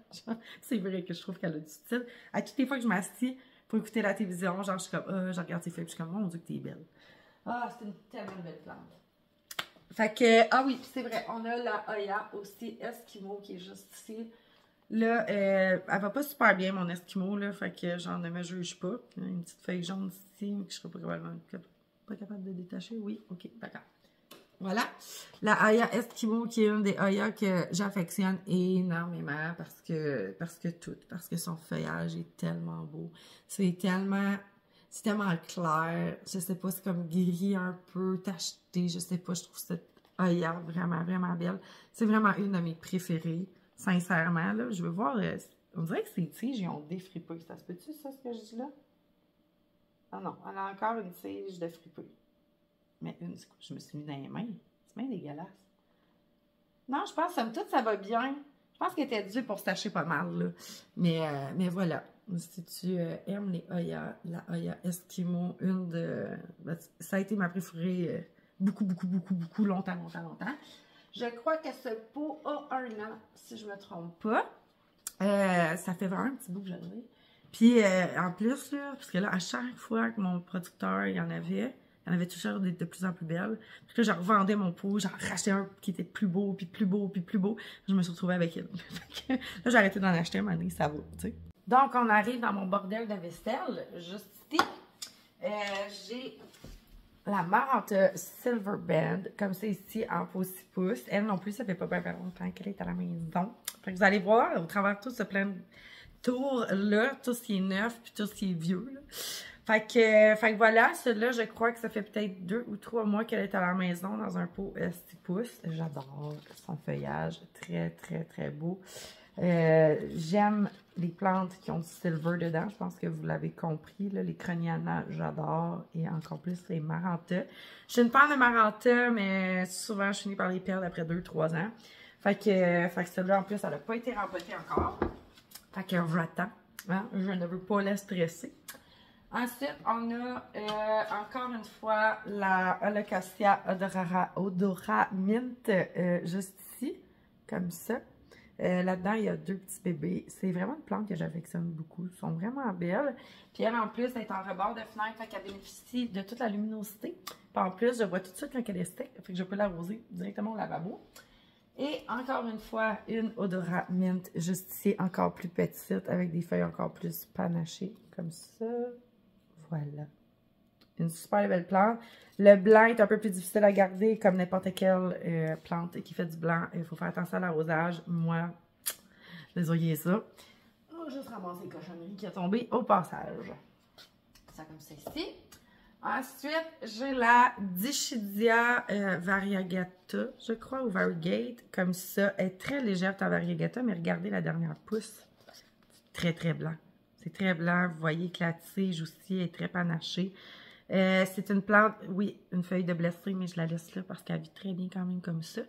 C'est vrai que je trouve qu'elle a du style. À toutes les fois que je m'assis pour écouter la télévision, genre, je suis comme, je regarde ses feuilles, puis je suis comme, mon Dieu, que t'es belle. Ah, c'est une tellement belle plante. Fait que, ah oui, c'est vrai, on a la Oya aussi Eskimo qui est juste ici. Là, elle va pas super bien, mon Eskimo, là, fait que, genre, ne me juge pas. Une petite feuille jaune ici, que je serais pas capable de détacher. Oui, ok, d'accord. Voilà, la Oya Eskimo qui est une des Oya que j'affectionne énormément parce que son feuillage est tellement beau. C'est tellement clair. Je sais pas, c'est comme gris un peu, tacheté. Je sais pas, je trouve cette Oya vraiment, vraiment belle. C'est vraiment une de mes préférées, sincèrement. Là, je veux voir, on dirait que ces tiges, ils ont défrippé. Ça se peut-tu, ça, ce que je dis là? Ah non, elle a encore une tige de fripeux. Mais une, c'est quoi? Je me suis mis dans les mains. C'est bien dégueulasse. Non, je pense, somme toute, ça va bien. Je pense qu'elle était due pour se tacher pas mal, là. Mais voilà. Si tu aimes les Oya, la Oya Eskimo, une de... ça a été ma préférée beaucoup, longtemps. Je crois que ce pot a 1 an, si je me trompe pas. Ça fait vraiment un petit bout que je l'ai. Puis, en plus, là, parce que là, à chaque fois que mon producteur, il y en avait toujours de plus en plus belles. Puis là, je revendais mon pot, j'en rachetais un qui était plus beau. Je me suis retrouvée avec elle. Là, j'ai arrêté d'en acheter un, maintenant, ça va, tu sais. Donc, on arrive dans mon bordel de vaisselle. Juste ici, j'ai la Marantha Silver Band, comme c'est ici, en peau 6 pouces. Elle non plus, ça fait pas bien longtemps qu'elle est à la maison. Fait que vous allez voir, au travers de tout ce plein de tours-là, tout ce qui est neuf, puis tout ce qui est vieux, là. Fait que voilà, celui-là, je crois que ça fait peut-être 2 ou 3 mois qu'elle est à la maison dans un pot 6 pouces. J'adore son feuillage, très beau. J'aime les plantes qui ont du silver dedans, je pense que vous l'avez compris, là, les Croniana, j'adore, et encore plus les Marantha. Je suis une fan de Marantha, mais souvent je finis par les perdre après 2-3 ans. Fait que celle-là, en plus, elle n'a pas été rempotée encore. Fait que j'attends, hein? Je ne veux pas la stresser. Ensuite, on a encore une fois la Alocasia Odora Mint, juste ici, comme ça. Là-dedans, il y a 2 petits bébés. C'est vraiment une plante que j'affectionne beaucoup. Elles sont vraiment belles. Puis elle, en plus, elle est en rebord de fenêtre, fait qu'elle bénéficie de toute la luminosité. Puis en plus, je vois tout de suite quand elle est sec, fait que je peux l'arroser directement au lavabo. Et encore une fois, une Odora Mint, juste ici, encore plus petite, avec des feuilles encore plus panachées, comme ça. Voilà. Une super belle plante. Le blanc est un peu plus difficile à garder, comme n'importe quelle plante qui fait du blanc. Il faut faire attention à l'arrosage. Moi, désolé ça. On va juste ramasser les cochonneries qui a tombé au passage. Ça comme ça ici. Ensuite, j'ai la Dischidia Variegata, je crois, ou Variegate, comme ça. Elle est très légère, ta Variegata, mais regardez la dernière pousse. C'est très blanc. C'est très blanc. Vous voyez que la tige aussi est très panachée. C'est une plante, oui, une feuille de blessée, mais je la laisse là parce qu'elle vit très bien quand même comme ça.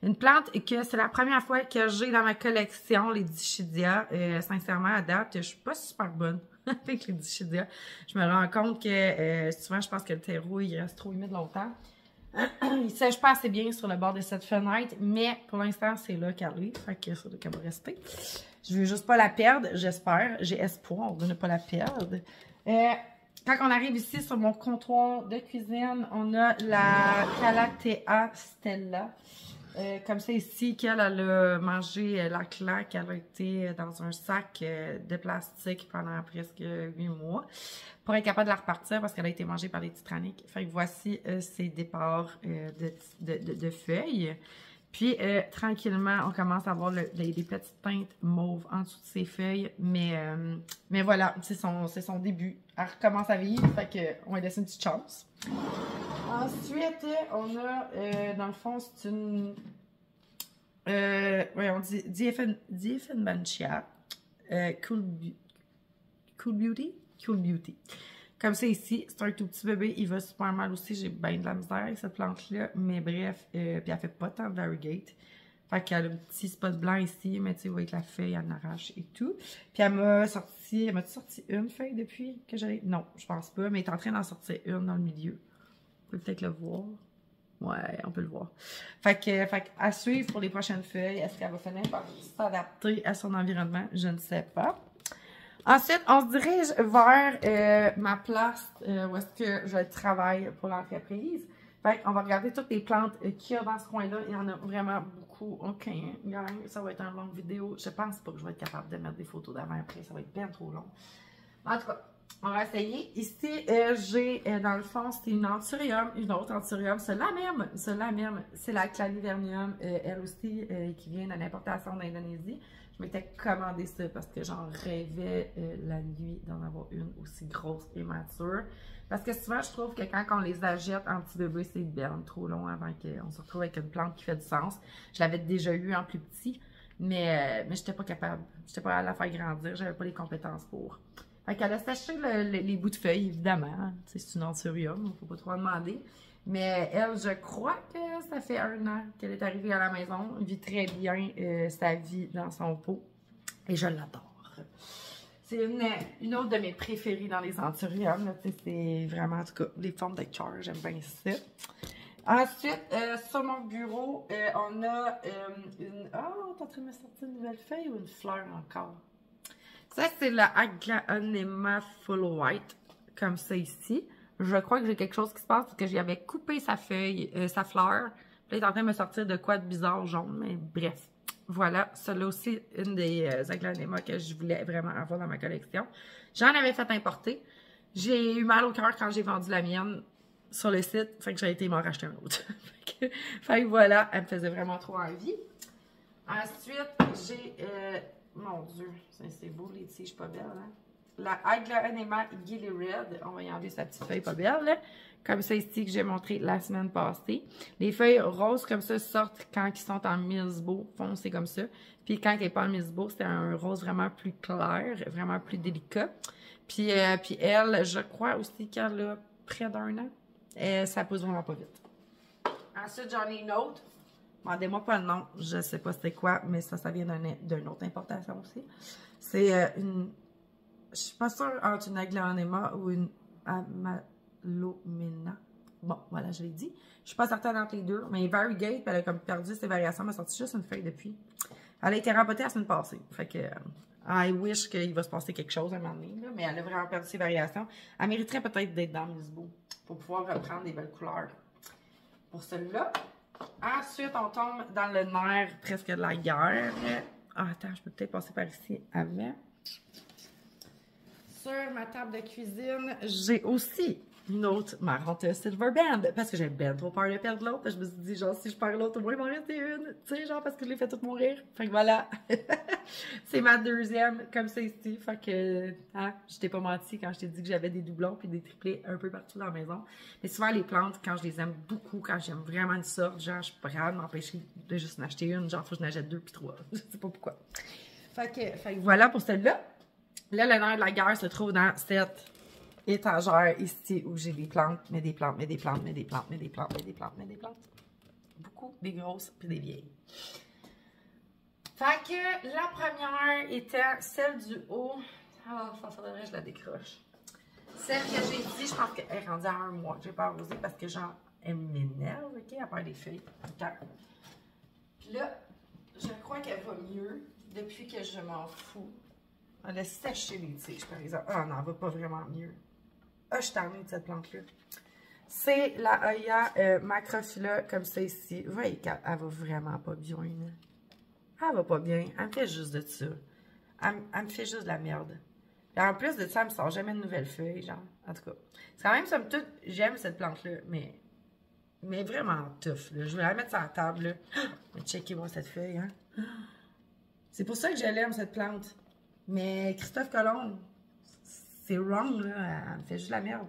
Une plante que c'est la première fois que j'ai dans ma collection, les Dischidia. Sincèrement, à date, je suis pas super bonne avec les Dischidia. Je me rends compte que souvent, je pense que le terreau, il reste trop humide longtemps. Il sèche pas assez bien sur le bord de cette fenêtre, mais pour l'instant, c'est là qu'elle est. Fait que c'est là qu'elle va rester. Je veux juste pas la perdre, j'espère. J'ai espoir de ne pas la perdre. Quand on arrive ici sur mon comptoir de cuisine, on a la Calathea Stella. Comme ça ici, qu'elle a mangé la claque, elle a été dans un sac de plastique pendant presque 8 mois pour être capable de la repartir parce qu'elle a été mangée par les Titanic. Fait que voici ses départs de feuilles. Puis, tranquillement, on commence à avoir des petites teintes mauves en dessous de ses feuilles. Mais voilà, c'est son début. Elle recommence à vivre, fait qu'on va laisser une petite chance. Ensuite, on a, dans le fond, c'est une... on dit Dieffenbachia. Cool Beauty. Comme ça ici, c'est un tout petit bébé, il va super mal aussi, j'ai bien de la misère avec cette plante-là, mais bref, puis elle fait pas tant de variegate. Fait qu'elle a un petit spot blanc ici, mais tu sais, vous voyez que la feuille, elle arrache et tout. Puis elle m'a sorti une feuille depuis que j'allais? Non, je pense pas, mais elle est en train d'en sortir une dans le milieu. On peut peut-être le voir. Ouais, on peut le voir. Fait que à suivre pour les prochaines feuilles, est-ce qu'elle va finir par s'adapter à son environnement? Je ne sais pas. Ensuite, on se dirige vers ma place où est-ce que je travaille pour l'entreprise. Fait qu'on va regarder toutes les plantes qu'il y a dans ce coin-là. Il y en a vraiment beaucoup. OK, ça va être une longue vidéo. Je pense pas que je vais être capable de mettre des photos d'avant après. Ça va être bien trop long. En tout cas, on va essayer. Ici, j'ai, dans le fond, c'est une anthurium, une autre anthurium. Celle-là même, c'est la Clanivernium, elle aussi, qui vient de l'importation d'Indonésie. Je m'étais commandé ça parce que j'en rêvais la nuit d'en avoir une aussi grosse et mature. Parce que souvent, je trouve que quand on les achète en petit bébé, c'est bien trop long avant qu'on se retrouve avec une plante qui fait du sens. Je l'avais déjà eu en plus petit, mais je n'étais pas capable. Je n'étais pas à la faire grandir, j'avais pas les compétences pour. Fait qu'elle a séché les bouts de feuilles, évidemment. Hein. C'est une anthurium, il ne faut pas trop en demander. Mais elle, je crois que ça fait 1 an qu'elle est arrivée à la maison. Elle vit très bien sa vie dans son pot. Et je l'adore. C'est une autre de mes préférées dans les anthuriums. C'est vraiment, en tout cas, les formes de cœur. J'aime bien ça. Ensuite, sur mon bureau, on a une... Oh, t'es en train de me sortir une nouvelle feuille ou une fleur encore? Ça, c'est la Aglaonema Full White, comme ça ici. Je crois que j'ai quelque chose qui se passe parce que j'avais coupé sa feuille, sa fleur. Puis là, il est en train de me sortir de quoi de bizarre jaune, mais bref. Voilà, celle-là aussi, une des Aglaonema que je voulais vraiment avoir dans ma collection. J'en avais fait importer. J'ai eu mal au cœur quand j'ai vendu la mienne sur le site, fait que j'ai été m'en racheter un autre. fait que voilà, elle me faisait vraiment trop envie. Ensuite, j'ai... mon Dieu, c'est beau les tiges pas belles, hein? La Aglaonema Gilly Red. On va y enlever sa petite feuille pas belle, là. Comme ça ici que j'ai montré la semaine passée. Les feuilles roses comme ça sortent quand ils sont en milsbo, foncé comme ça. Puis quand elle n'est pas en milsbo, c'est un rose vraiment plus clair, vraiment plus délicat. Puis elle, je crois aussi qu'elle a près d'1 an. Ça pousse vraiment pas vite. Ensuite, j'en ai une autre. Demandez-moi pas le nom, je sais pas c'était quoi, mais ça vient d'une autre importation aussi. C'est une... Je suis pas sûre entre une Aglaonema ou une Amalomena. Bon, voilà, je l'ai dit. Je suis pas certaine entre les deux, mais Variegate, elle a comme perdu ses variations, elle m'a sorti juste une feuille depuis. Elle a été rempotée la semaine passée. Fait que... I wish qu'il va se passer quelque chose à un moment donné, là, mais elle a vraiment perdu ses variations. Elle mériterait peut-être d'être dans Milsbo pour pouvoir reprendre des belles couleurs. Pour celle-là. Ensuite, on tombe dans le nerf presque de la guerre. Ah, attends, je peux peut-être passer par ici avant. Sur ma table de cuisine, j'ai aussi une autre marrante Silver Band. Parce que j'ai bien trop peur de perdre l'autre. Je me suis dit, genre, si je perds l'autre, au moins il m'en restait une. Tu sais, genre, parce que je l'ai fait toute mourir. Fait que voilà. C'est ma deuxième, comme ça ici. Fait que, hein, je t'ai pas menti quand je t'ai dit que j'avais des doublons puis des triplés un peu partout dans la maison. Mais souvent, les plantes, quand je les aime beaucoup, quand j'aime vraiment une sorte, genre, je suis pas capable de m'empêcher de juste en acheter une. Genre, faut que je n'achète 2 puis 3. Je sais pas pourquoi. Fait que voilà pour celle-là. Là, le nerf de la guerre se trouve dans cette étagère ici où j'ai des plantes, mais des plantes, mais des plantes, mais des plantes, mais des plantes, mais des plantes, mais des plantes. Beaucoup, des grosses puis des vieilles. Fait que la première était celle du haut. Ah, ça faudrait que je la décroche. Celle que j'ai dit, je pense qu'elle est rendue à 1 mois. Je vais pas arroser parce que genre, elle m'énerve, ok, à part des feuilles. Puis là, je crois qu'elle va mieux depuis que je m'en fous. Elle a séché les tiges, par exemple. Ah, non, elle va pas vraiment mieux. Ah, je suis tannée de cette plante-là. C'est la Hoya Macrophylla, comme ça ici. Vous voyez qu'elle va vraiment pas bien. Là. Elle va pas bien. Elle me fait juste de ça. Elle me fait juste de la merde. Et en plus de ça, elle me sort jamais de nouvelles feuilles, genre. En tout cas. C'est quand même, somme toute, j'aime cette plante-là, mais vraiment tough, là. Je vais la mettre sur la table, là. Mais checkez-moi cette feuille, hein. C'est pour ça que je l'aime, cette plante. Mais Christophe Colomb, c'est wrong, là. Elle me fait juste la merde.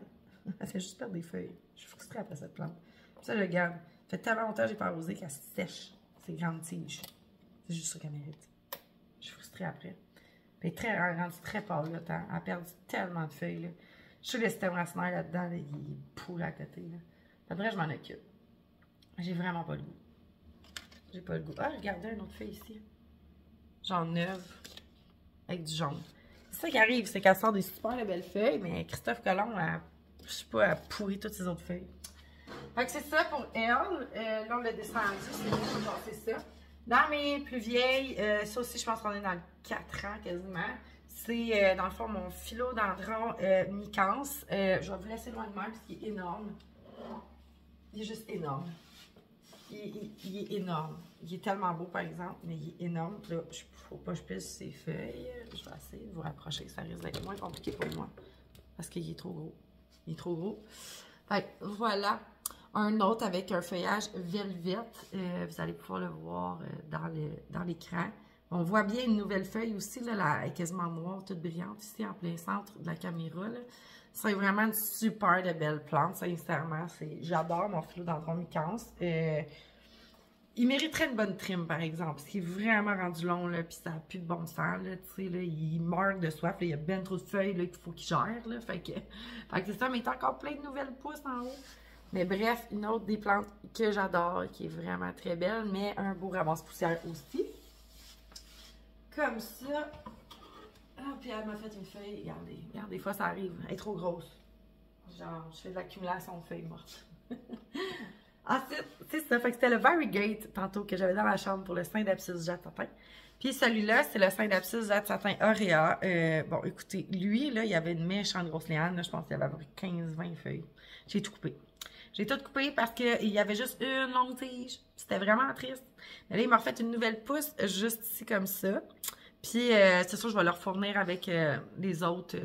Elle fait juste perdre des feuilles. Je suis frustrée après cette plante. Ça, je le garde. Ça fait tellement longtemps que j'ai pas arrosé qu'elle sèche ses grandes tiges. C'est juste ça qu'elle mérite. Je suis frustrée après. Puis elle est rendue très pâle, là. Elle a perdu tellement de feuilles, là. Je suis le système racinaire là-dedans, là, il est pourri à côté, là. Après, je m'en occupe. J'ai vraiment pas le goût. J'ai pas le goût. Ah, regardez une autre feuille ici. Genre neuve. Avec du jaune. C'est ça qui arrive, c'est qu'elle sort des super belles feuilles, mais Christophe Colomb, je sais pas, elle pourrit toutes ses autres feuilles. Fait que c'est ça pour elle. Là, on l'a descendu, c'est ça. Dans mes plus vieilles, ça aussi, je pense qu'on est dans le 4 ans quasiment. C'est, dans le fond, mon philodendron Micans. Je vais vous laisser loin de moi parce qu'il est énorme. Il est juste énorme. Il est énorme. Il est tellement beau, par exemple, mais il est énorme. Là, il ne faut pas que je pisse ses feuilles. Je vais essayer de vous rapprocher. Ça risque d'être moins compliqué pour moi. Parce qu'il est trop gros. Il est trop gros. Fait que, voilà. Un autre avec un feuillage velvet. Vous allez pouvoir le voir dans l'écran. On voit bien une nouvelle feuille aussi. Là, elle est quasiment noire, toute brillante ici, en plein centre de la caméra. C'est vraiment une super de belle plante, sincèrement. J'adore mon philodendron Micans. il mériterait une bonne trim, par exemple. Parce qu'il est vraiment rendu long, là, puis ça n'a plus de bon sens, là, tu sais, là, il meurt de soif, là, il y a ben trop de feuilles, là, qu'il faut qu'il gère, là, fait que c'est ça, mais il y a encore plein de nouvelles pousses en haut. Mais bref, une autre des plantes que j'adore, qui est vraiment très belle, mais un beau ramasse-poussière aussi. Comme ça. Ah, puis elle m'a fait une feuille, regardez, des fois ça arrive, elle est trop grosse. Genre, je fais de l'accumulation de feuilles mortes. Ensuite, c'est ça, fait que c'était le Variegate, tantôt, que j'avais dans la chambre pour le Scindapsus jade satin. Puis celui-là, c'est le Scindapsus jade satin aurea. Bon, écoutez, lui, là, il y avait une méchante grosse liane, là, je pense qu'il y avait à peu près 15-20 feuilles. J'ai tout coupé. J'ai tout coupé parce qu'il y avait juste une longue tige. C'était vraiment triste. Mais là, il m'a refait une nouvelle pousse, juste ici, comme ça. Puis, c'est sûr, je vais leur fournir avec les autres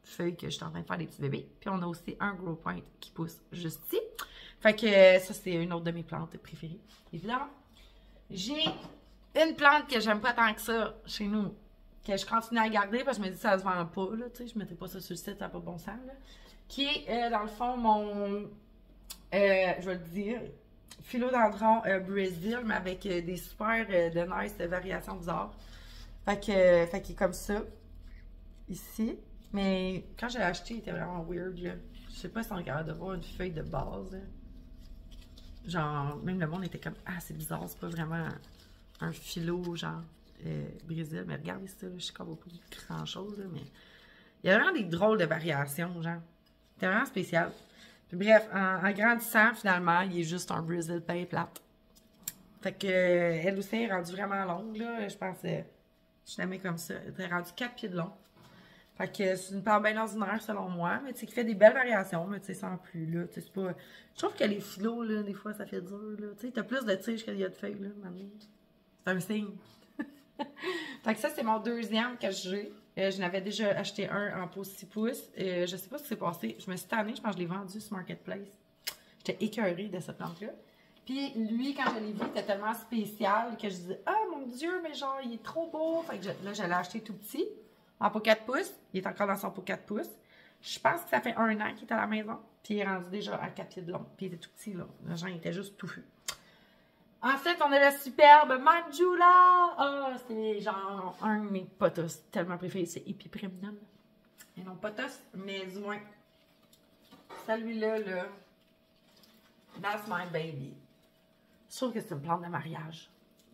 feuilles que je suis en train de faire des petits bébés. Puis, on a aussi un gros point qui pousse juste ici. Fait que ça, c'est une autre de mes plantes préférées, évidemment. J'ai une plante que j'aime pas tant que ça chez nous, que je continue à garder parce que je me dis que ça se vend pas, là, tu sais, je mettrai pas ça sur le site, ça n'a pas de bon sens, là. Qui est, dans le fond, mon, je vais le dire, philodendron Brésil, mais avec des super de nice variations bizarres. Fait qu'il est comme ça, ici. Mais quand je l'ai acheté, il était vraiment weird, là. Je sais pas si on regarde de voir une feuille de base, là. Genre, même le monde était comme, ah, c'est bizarre, c'est pas vraiment un philo, genre, Brésil. Mais regardez ça, là, je sais qu'on voit pas grand chose, là, mais il y a vraiment des drôles de variations, genre. C'est vraiment spécial. Puis bref, en grandissant, finalement, il est juste un Brésil pain plate. Fait que, elle aussi est rendue vraiment longue, là. Je pense, je la mets comme ça. Elle est rendue 4 pieds de long. Fait que c'est une plante bien ordinaire selon moi, mais tu sais, qui fait des belles variations, mais tu sais, sans plus, là. Tu sais, c'est pas. Je trouve que les filos, là, des fois, ça fait dur, là. Tu sais, t'as plus de tiges qu'il y a de feuilles, là, maintenant. C'est un signe. Fait que ça, c'est mon deuxième que j'ai. Je n'avais déjà acheté un en pot 6 pouces. Je sais pas ce qui s'est passé. Je me suis tannée, je pense que je l'ai vendu sur Marketplace. J'étais écœurée de cette plante-là. Puis lui, quand je l'ai vu, il était tellement spécial que je disais, ah mon Dieu, mais genre, il est trop beau. Fait que là, je l'ai acheté tout petit. En pot 4 pouces. Il est encore dans son pot 4 pouces. Je pense que ça fait 1 an qu'il est à la maison. Puis il est rendu déjà à 4 pieds de long. Puis il était tout petit, là. Le genre, il était juste touffu. Ensuite, on a la superbe Manjula. Ah, c'est genre un de mes potos tellement préférés. C'est Epipremnum. Et non potos, mais du moins, celui-là, là, that's my baby. Je trouve que c'est une plante de mariage.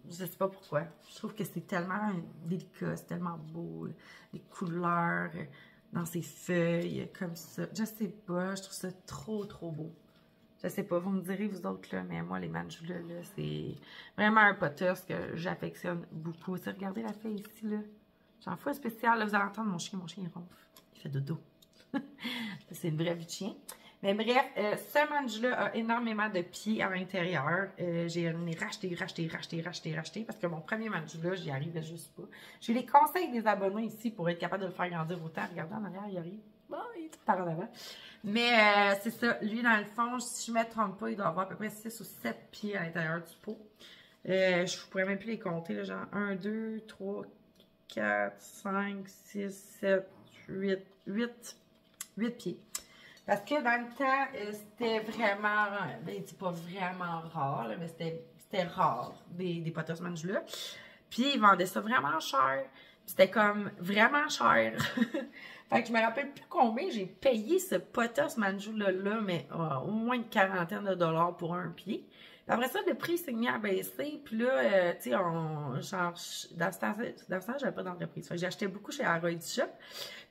Je sais pas pourquoi. Je trouve que c'est tellement délicat, c'est tellement beau. Les couleurs dans ses feuilles, comme ça. Je sais pas, je trouve ça trop, trop beau. Je sais pas, vous me direz, vous autres, là, mais moi, les Manjula, là, c'est vraiment un potos que j'affectionne beaucoup. Tu regardez la feuille ici, là. J'en fais un spécial, là, vous allez entendre mon chien il ronfle. Il fait dodo. C'est une vraie vue de chien. Mais bref, ce Manjula a énormément de pieds à l'intérieur. J'ai racheté, parce que mon premier Manjula, j'y arrivais juste pas. J'ai les conseils des abonnés ici pour être capable de le faire grandir autant. Regardez en arrière, il arrive. Bon, il est tout par en avant. Mais c'est ça, lui, dans le fond, si je ne me trompe pas, il doit avoir à peu près 6 ou 7 pieds à l'intérieur du pot. Je ne pourrais même plus les compter, là, genre 1, 2, 3, 4, 5, 6, 7, 8 pieds. Parce que dans le temps, c'était vraiment, ben, c'est pas vraiment rare, là, mais c'était rare, des potos Manjula. Puis ils vendaient ça vraiment cher. C'était comme vraiment cher. Fait que je me rappelle plus combien j'ai payé ce potos Manjula-là, mais au moins une quarantaine de dollars pour un pied. Puis après ça, le prix s'est mis à baisser. Puis là, tu sais, genre, dans ce temps, j'avais pas d'entreprise. Fait que j'achetais beaucoup chez Aroid Shop.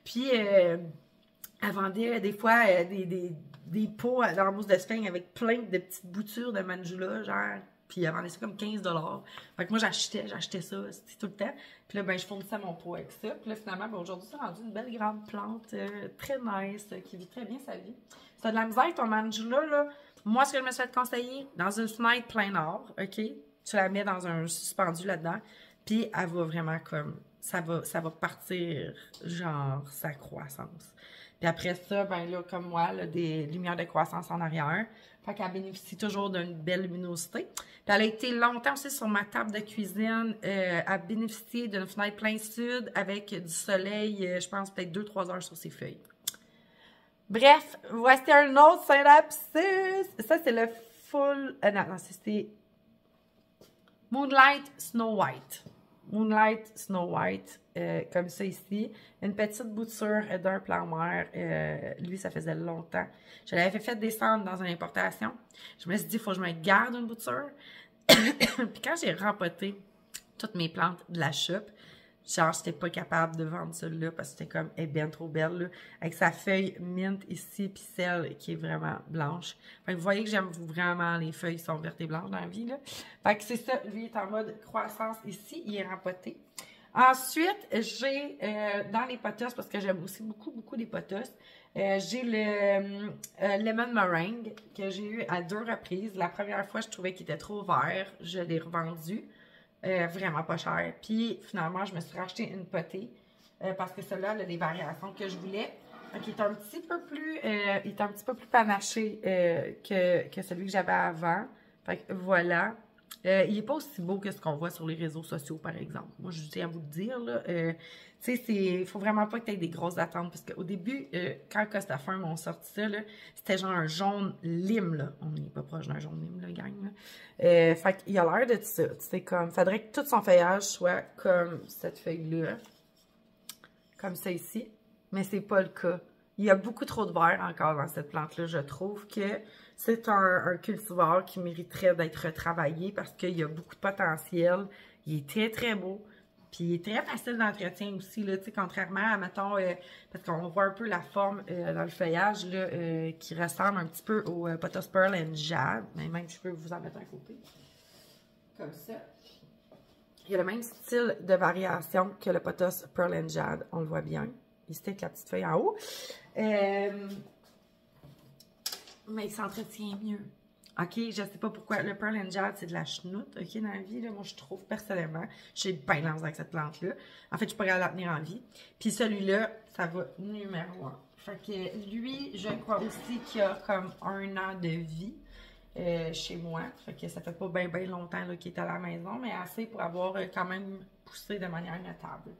Puis, elle vendait des fois des pots dans la mousse d'Espagne avec plein de petites boutures de Manjula, genre. Puis elle vendait ça comme 15 $. Fait que moi, j'achetais ça tout le temps. Puis là, ben, je fournissais mon pot avec ça. Puis là, finalement, ben, aujourd'hui, c'est rendu une belle grande plante, très nice, qui vit très bien sa vie. Si t'as de la misère, ton Manjula, là, moi, ce que je me suis fait conseiller, dans une fenêtre plein nord, OK? Tu la mets dans un suspendu là-dedans. Puis elle va vraiment comme, ça va partir, genre, sa croissance. Puis après ça, ben là, comme moi, là, des lumières de croissance en arrière. Fait qu'elle bénéficie toujours d'une belle luminosité. Puis elle a été longtemps aussi sur ma table de cuisine. Elle a bénéficié d'une fenêtre plein sud avec du soleil, je pense, peut-être 2-3 heures sur ses feuilles. Bref, voici un autre Scindapsus. Ça, c'est le full... non, c'était Moonlight Snow White. Moonlight Snow White, comme ça ici. Une petite bouture d'un plan mer. Lui, ça faisait longtemps. Je l'avais fait descendre dans une importation. Je me suis dit, il faut que je me garde une bouture. Puis quand j'ai rempoté toutes mes plantes de la shop, genre, j'étais pas capable de vendre celle-là parce que c'était comme, elle est bien trop belle, là, avec sa feuille mint ici, puis celle qui est vraiment blanche. Fait que vous voyez que j'aime vraiment les feuilles qui sont vertes et blanches dans la vie, là. Fait que c'est ça, lui est en mode croissance ici, il est rempoté. Ensuite, j'ai, dans les potos, parce que j'aime aussi beaucoup les potos, j'ai le Lemon Meringue que j'ai eu à 2 reprises. La première fois, je trouvais qu'il était trop vert, je l'ai revendu. Vraiment pas cher. Puis finalement, je me suis racheté une potée parce que celle-là, elle a des variations que je voulais. Donc, il est un petit peu plus panaché que celui que j'avais avant. Fait que voilà. Il n'est pas aussi beau que ce qu'on voit sur les réseaux sociaux, par exemple. Moi, je tiens à vous le dire, là. Tu sais, il faut vraiment pas que tu aies des grosses attentes. Parce qu'au début, quand Costa Farm m'ont sorti ça, c'était genre un jaune lime, là. On n'est pas proche d'un jaune lime, là, gang, là. Fait qu'il a l'air de ça. C'est comme, faudrait que tout son feuillage soit comme cette feuille-là. Comme ça ici. Mais c'est pas le cas. Il y a beaucoup trop de verre encore dans cette plante-là. Je trouve que c'est un cultivar qui mériterait d'être retravaillé parce qu'il y a beaucoup de potentiel. Il est très beau. Puis il est très facile d'entretien aussi, là, contrairement à, mettons, parce qu'on voit un peu la forme dans le feuillage là, qui ressemble un petit peu au Potos Pearl and Jade. Mais même, je peux vous en mettre à côté. Comme ça. Il y a le même style de variation que le Potos Pearl and Jade. On le voit bien. Ici, avec la petite feuille en haut. Mais il s'entretient mieux. OK, je sais pas pourquoi. Le Pearl and Jade, c'est de la chenoute, OK, dans la vie, là. Moi, je trouve, personnellement, j'ai bien lancé avec cette plante-là. En fait, je suis pas capable de la tenir en vie. Puis celui-là, ça va numéro 1. Fait que lui, je crois aussi qu'il a comme 1 an de vie chez moi. Fait que ça fait pas bien longtemps qu'il est à la maison, mais assez pour avoir quand même poussé de manière notable.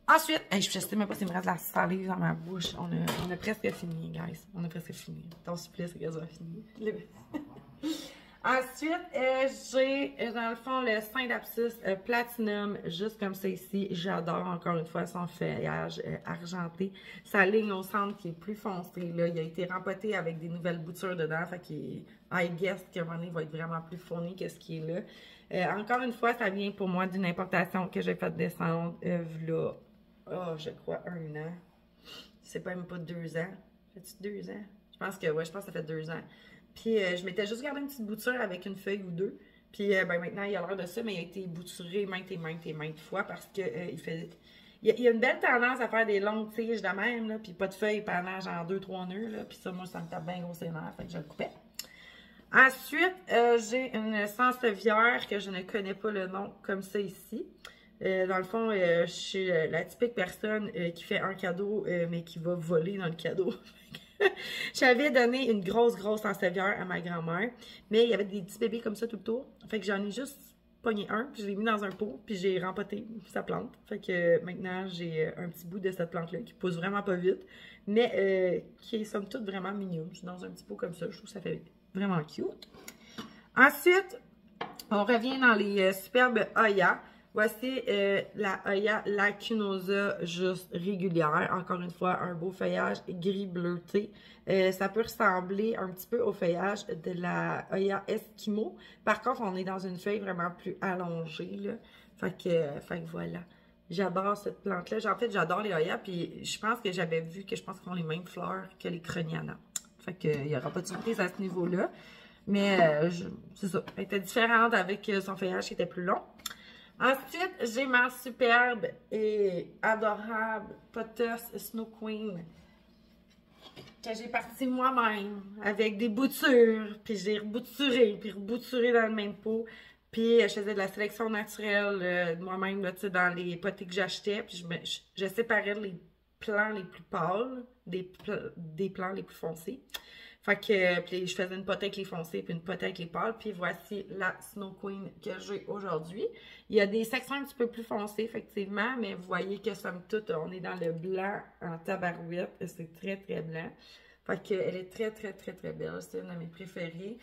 Ensuite, je ne sais même pas s'il me reste de la salive dans ma bouche. On a presque fini, guys. On a presque fini. Ton supplice, c'est quasiment fini. Ensuite, j'ai, dans le fond, le Saint-Dapsus Platinum, juste comme ça ici. J'adore, encore une fois, son feuillage argenté. Sa ligne au centre qui est plus foncée, là. Il a été rempoté avec des nouvelles boutures dedans. Fait qu'il, I guess qu'à un moment donné, il va être vraiment plus fourni que ce qui est là. Encore une fois, ça vient pour moi d'une importation que j'ai fait descendre, là. Oh, je crois 1 an. C'est pas même pas 2 ans. Fait-tu 2 ans? Je pense que ça fait 2 ans. Puis je m'étais juste gardé une petite bouture avec une feuille ou 2. Puis ben maintenant, il a l'air de ça, mais il a été bouturé maintes et maintes fois parce que il y a une belle tendance à faire des longues tiges de même, là, puis pas de feuilles pendant genre 2-3 nœuds, là. Puis ça, moi, ça me tape bien gros ses nerfs, fait que je le coupais. Ensuite, j'ai une Sansevieria que je ne connais pas le nom, comme ça ici. Dans le fond, je suis la typique personne qui fait un cadeau, mais qui va voler dans le cadeau. J'avais donné une grosse Sansevieria à ma grand-mère, mais il y avait des petits bébés comme ça tout le tour. Fait que j'en ai juste pogné un, puis je l'ai mis dans un pot, puis j'ai rempoté sa plante. Fait que maintenant, j'ai un petit bout de cette plante-là qui pousse vraiment pas vite, mais qui est somme toute vraiment mignon. Je suis dans un petit pot comme ça, je trouve que ça fait vraiment cute. Ensuite, on revient dans les superbes Hoya. Voici la Hoya lacunosa juste régulière. Encore une fois, un beau feuillage gris bleuté. Ça peut ressembler un petit peu au feuillage de la Hoya Eskimo. Par contre, on est dans une feuille vraiment plus allongée, là. Fait que voilà. J'adore cette plante-là. En fait, j'adore les Hoya. Puis je pense que j'avais vu que je pense qu'ils ont les mêmes fleurs que les Croniana. Fait qu'il n'y aura pas de surprise à ce niveau-là. Mais c'est ça. Elle était différente avec son feuillage qui était plus long. Ensuite, j'ai ma superbe et adorable Potos Snow Queen que j'ai partie moi-même avec des boutures, puis j'ai rebouturé, puis rebouturé dans le même pot. Puis je faisais de la sélection naturelle moi-même dans les potées que j'achetais, puis je séparais les plants les plus pâles des plants les plus foncés. Fait que puis je faisais une potée avec les foncés puis une potée avec les pâles. Puis voici la Snow Queen que j'ai aujourd'hui. Il y a des sections un petit peu plus foncées, effectivement, mais vous voyez que somme toute, on est dans le blanc en tabarouette. C'est très blanc. Fait qu'elle est très, très, très, très belle. C'est une de mes préférées.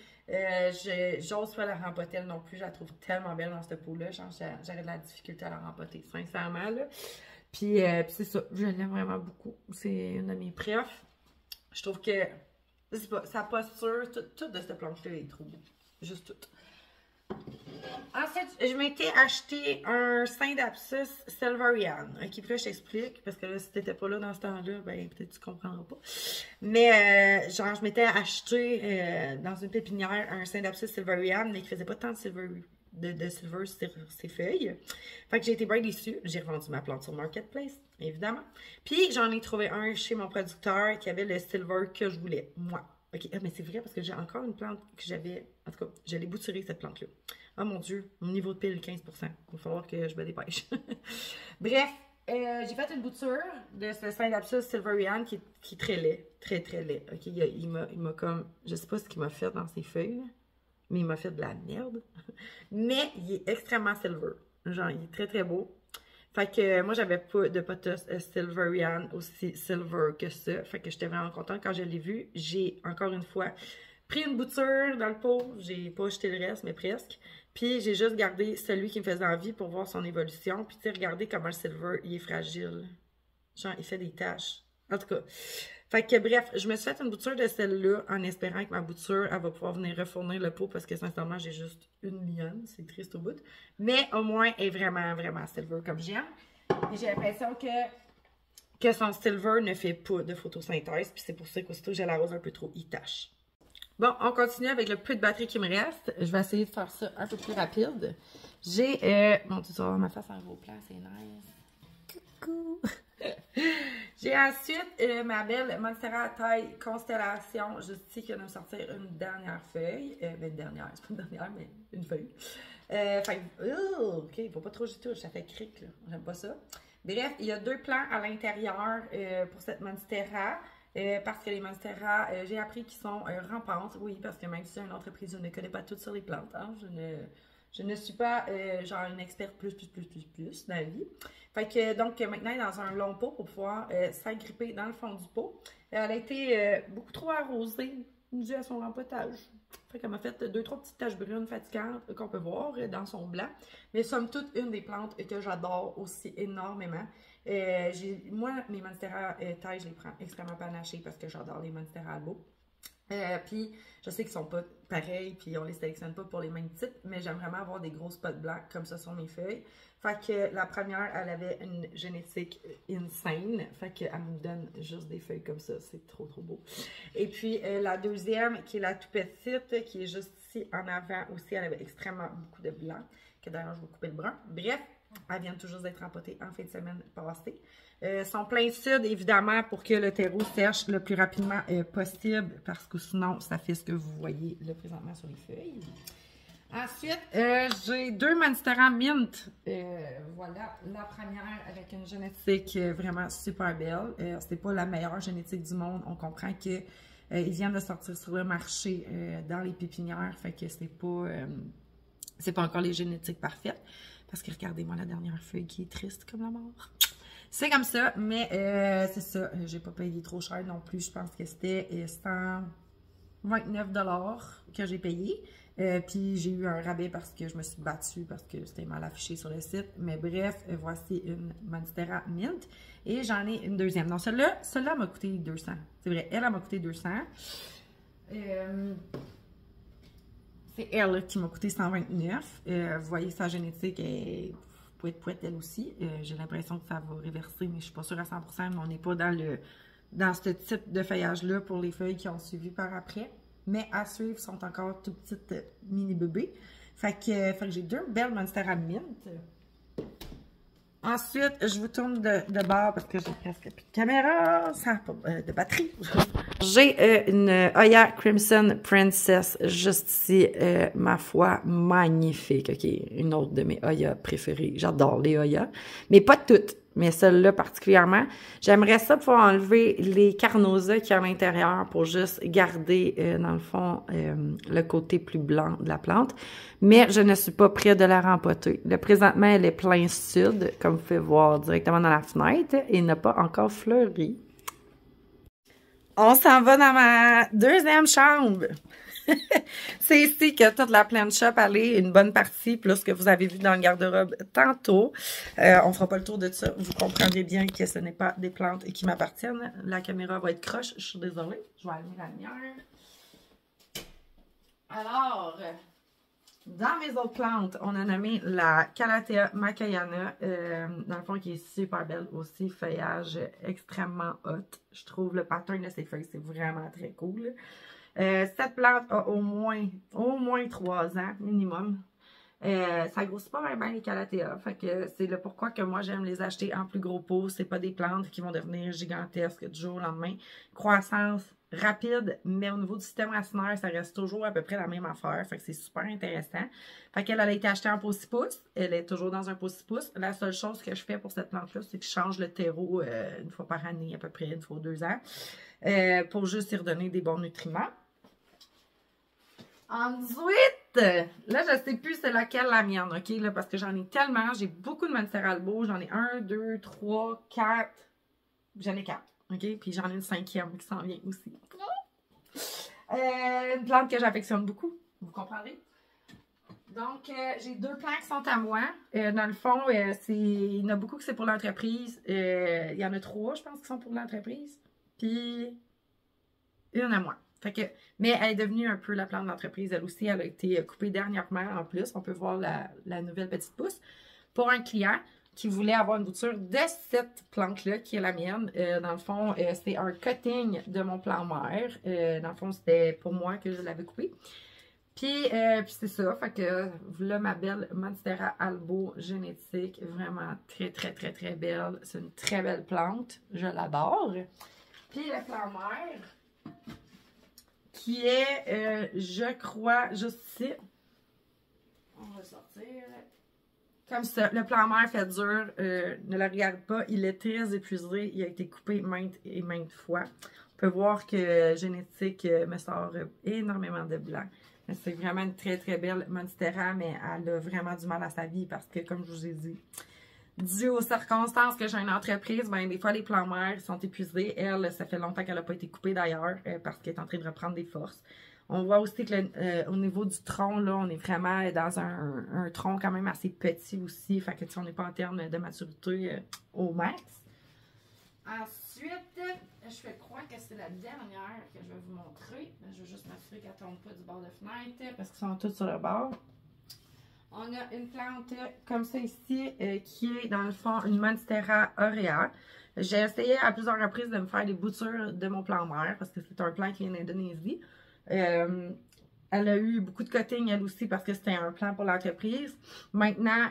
J'ose pas la rempoter elle non plus. Je la trouve tellement belle dans cette peau-là. Genre, j'aurais de la difficulté à la rempoter, sincèrement, là. Puis c'est ça, je l'aime vraiment beaucoup. C'est une de mes préf. Je trouve que, je sais pas, sa posture, tout de cette plante-là est trop beau. Juste tout. Ensuite, je m'étais acheté un Synapsis Silverian. Ok, puis là, je t'explique, parce que là, si t'étais pas là dans ce temps-là, ben, peut-être tu comprendras pas. Mais, genre, je m'étais acheté dans une pépinière un Synapsis Silverian, mais qui faisait pas tant de silver sur ses feuilles. Fait que j'ai été bien déçue. J'ai revendu ma plante sur Marketplace, évidemment. Puis, j'en ai trouvé un chez mon producteur qui avait le silver que je voulais, moi. Ok, mais c'est vrai parce que j'ai encore une plante que j'avais. En tout cas, j'allais bouturer cette plante-là. Oh mon Dieu, mon niveau de pile 15%. Il va falloir que je me dépêche. Bref, j'ai fait une bouture de ce Synapsis Silverian qui est très laid. Très, très laid. Ok, il m'a comme. Je sais pas ce qu'il m'a fait dans ses feuilles, mais il m'a fait de la merde. Mais il est extrêmement silver. Genre, il est très, très beau. Fait que moi, j'avais pas de potos Silverian aussi silver que ça. Fait que j'étais vraiment contente quand je l'ai vu. J'ai, encore une fois, pris une bouture dans le pot. J'ai pas jeté le reste, mais presque. Puis j'ai juste gardé celui qui me faisait envie pour voir son évolution. Puis tu sais, regardez comment le silver, il est fragile. Genre, il fait des taches. En tout cas. Fait que bref, je me suis fait une bouture de celle-là en espérant que ma bouture, elle va pouvoir venir refournir le pot parce que sincèrement, j'ai juste une lionne. C'est triste au bout. Mais au moins, elle est vraiment, vraiment silver comme j'aime. Et j'ai l'impression que son silver ne fait pas de photosynthèse. Puis c'est pour ça qu'aussitôt que je l'arrose un peu trop, il tâche. Bon, on continue avec le peu de batterie qui me reste. Je vais essayer de faire ça un peu plus rapide. J'ai... Mon Dieu, tu vas voir ma face en gros plan, c'est nice. Coucou! J'ai ensuite ma belle Monstera taille Constellation, juste ici, qui vient de me sortir une dernière feuille. Une dernière, c'est pas une dernière, mais une feuille. Fait ok, il faut pas trop jeter, ça fait cric, là. J'aime pas ça. Bref, il y a deux plans à l'intérieur pour cette Monstera. Parce que les Monstera, j'ai appris qu'ils sont rampantes. Oui, parce que même si c'est une entreprise, je ne connais pas toutes sur les plantes. Hein, je ne suis pas genre une experte plus dans la vie. Fait que donc maintenant, elle est dans un long pot pour pouvoir s'agripper dans le fond du pot. Elle a été beaucoup trop arrosée dû à son rempotage. Fait qu'elle m'a fait 2-3 petites taches brunes fatigantes qu'on peut voir dans son blanc. Mais somme toute, une des plantes que j'adore aussi énormément. Moi, mes Monstera taille, je les prends extrêmement panachées parce que j'adore les Monstera Albo. Puis, je sais qu'ils sont pas pareils, puis on les sélectionne pas pour les mêmes types, mais j'aime vraiment avoir des gros spots blancs comme ça sur mes feuilles. Fait que la première, elle avait une génétique insane. Fait qu'elle me donne juste des feuilles comme ça. C'est trop, trop beau. Et puis, la deuxième, qui est la toute petite, qui est juste ici en avant aussi, elle avait extrêmement beaucoup de blanc, que d'ailleurs, je vais couper le brun. Bref, elle vient toujours d'être empotée en fin de semaine passée. Son plein sud, évidemment, pour que le terreau sèche le plus rapidement possible, parce que sinon, ça fait ce que vous voyez là présentement sur les feuilles. Ensuite, j'ai deux Monstera Mint. Voilà, la première avec une génétique vraiment super belle. C'est pas la meilleure génétique du monde. On comprend que ils viennent de sortir sur le marché dans les pépinières, fait que c'est pas encore les génétiques parfaites. Parce que regardez-moi la dernière feuille qui est triste comme la mort. C'est comme ça, mais c'est ça. J'ai pas payé trop cher non plus. Je pense que c'était 129 $ que j'ai payé. Puis j'ai eu un rabais parce que je me suis battue parce que c'était mal affiché sur le site. Mais bref, voici une Monstera Mint. Et j'en ai une deuxième. Donc celle-là m'a coûté 200. C'est vrai, elle m'a coûté 200. C'est elle qui m'a coûté 129. Vous voyez, sa génétique est pouette elle aussi. J'ai l'impression que ça va réverser, mais je suis pas sûre à 100%. Mais on n'est pas dans ce type de feuillage-là pour les feuilles qui ont suivi par après. Mais à suivre, sont encore tout petites mini bébés. Fait que j'ai deux belles Monstera Mint. Ensuite, je vous tourne de bord parce que j'ai presque plus de caméra, ça n'a pas de batterie. J'ai une Oya Crimson Princess juste ici, ma foi, magnifique. Ok, une autre de mes Oya préférées. J'adore les Oya, mais pas toutes, mais celle-là particulièrement. J'aimerais ça pouvoir enlever les carnosa qui y a à l'intérieur pour juste garder, dans le fond, le côté plus blanc de la plante. Mais je ne suis pas prête de la rempoter. Là, présentement, elle est plein sud, comme vous pouvez voir directement dans la fenêtre, et n'a pas encore fleuri. On s'en va dans ma deuxième chambre. C'est ici que toute la plant shop allait, une bonne partie, plus ce que vous avez vu dans le garde-robe tantôt. On fera pas le tour de ça. Vous comprendrez bien que ce n'est pas des plantes qui m'appartiennent. La caméra va être croche, je suis désolée. Je vais allumer la lumière. Alors, dans mes autres plantes, on a nommé la Calathea macayana, dans le fond, qui est super belle aussi, feuillage extrêmement hot. Je trouve le pattern de ses feuilles, c'est vraiment très cool. Cette plante a au moins 3 ans minimum. Ça grossit pas vraiment les Calathea. Fait que c'est le pourquoi que moi j'aime les acheter en plus gros pot. C'est pas des plantes qui vont devenir gigantesques du jour au lendemain. Croissance rapide, mais au niveau du système racinaire, ça reste toujours à peu près la même affaire. Fait que c'est super intéressant. Fait qu'elle a été achetée en pot 6 pouces. Elle est toujours dans un pot 6 pouces. La seule chose que je fais pour cette plante-là, c'est que je change le terreau une fois par année, à peu près une fois ou 2 ans, pour juste y redonner des bons nutriments. Ensuite, là, je sais plus c'est laquelle la mienne, ok? Là, parce que j'en ai tellement. J'ai beaucoup de Monstera Albo. J'en ai 1, 2, 3, 4. J'en ai 4, ok? Puis j'en ai une 5e qui s'en vient aussi. Une plante que j'affectionne beaucoup, vous comprendrez? Donc, j'ai 2 plants qui sont à moi. Dans le fond, il y en a beaucoup que c'est pour l'entreprise. Il y en a 3, je pense, qui sont pour l'entreprise. Puis, une à moi. Fait que, mais elle est devenue un peu la plante d'entreprise. Elle aussi, elle a été coupée dernièrement en plus. On peut voir la nouvelle petite pousse. Pour un client qui voulait avoir une bouture de cette plante-là, qui est la mienne. Dans le fond, c'est un cutting de mon plan mère. Dans le fond, c'était pour moi que je l'avais coupé. Puis c'est ça. Fait que là, ma belle Monstera Albo génétique. Vraiment très, très, très, très belle. C'est une très belle plante. Je l'adore. Puis le plan mère, qui est, je crois, juste ici. On va sortir. Comme ça. Le plan mère fait dur. Ne le regarde pas. Il est très épuisé. Il a été coupé maintes et maintes fois. On peut voir que génétique me sort énormément de blanc. C'est vraiment une très, très belle Monstera, mais elle a vraiment du mal à sa vie parce que, comme je vous ai dit, dû aux circonstances que j'ai une entreprise, ben, des fois, les plants mères sont épuisés. Elle, ça fait longtemps qu'elle n'a pas été coupée d'ailleurs parce qu'elle est en train de reprendre des forces. On voit aussi que au niveau du tronc, là, on est vraiment dans un tronc quand même assez petit aussi. Fait que, tu sais, on n'est pas en termes de maturité au max. Ensuite, je crois que c'est la dernière que je vais vous montrer. Je vais juste m'assurer qu'elle ne tombe pas du bord de fenêtre parce qu'ils sont tous sur le bord. On a une plante comme ça ici qui est dans le fond une Monstera aurea. J'ai essayé à plusieurs reprises de me faire des boutures de mon plan mère parce que c'est un plant qui vient d'Indonésie. Elle a eu beaucoup de cutting elle aussi parce que c'était un plan pour l'entreprise. Maintenant,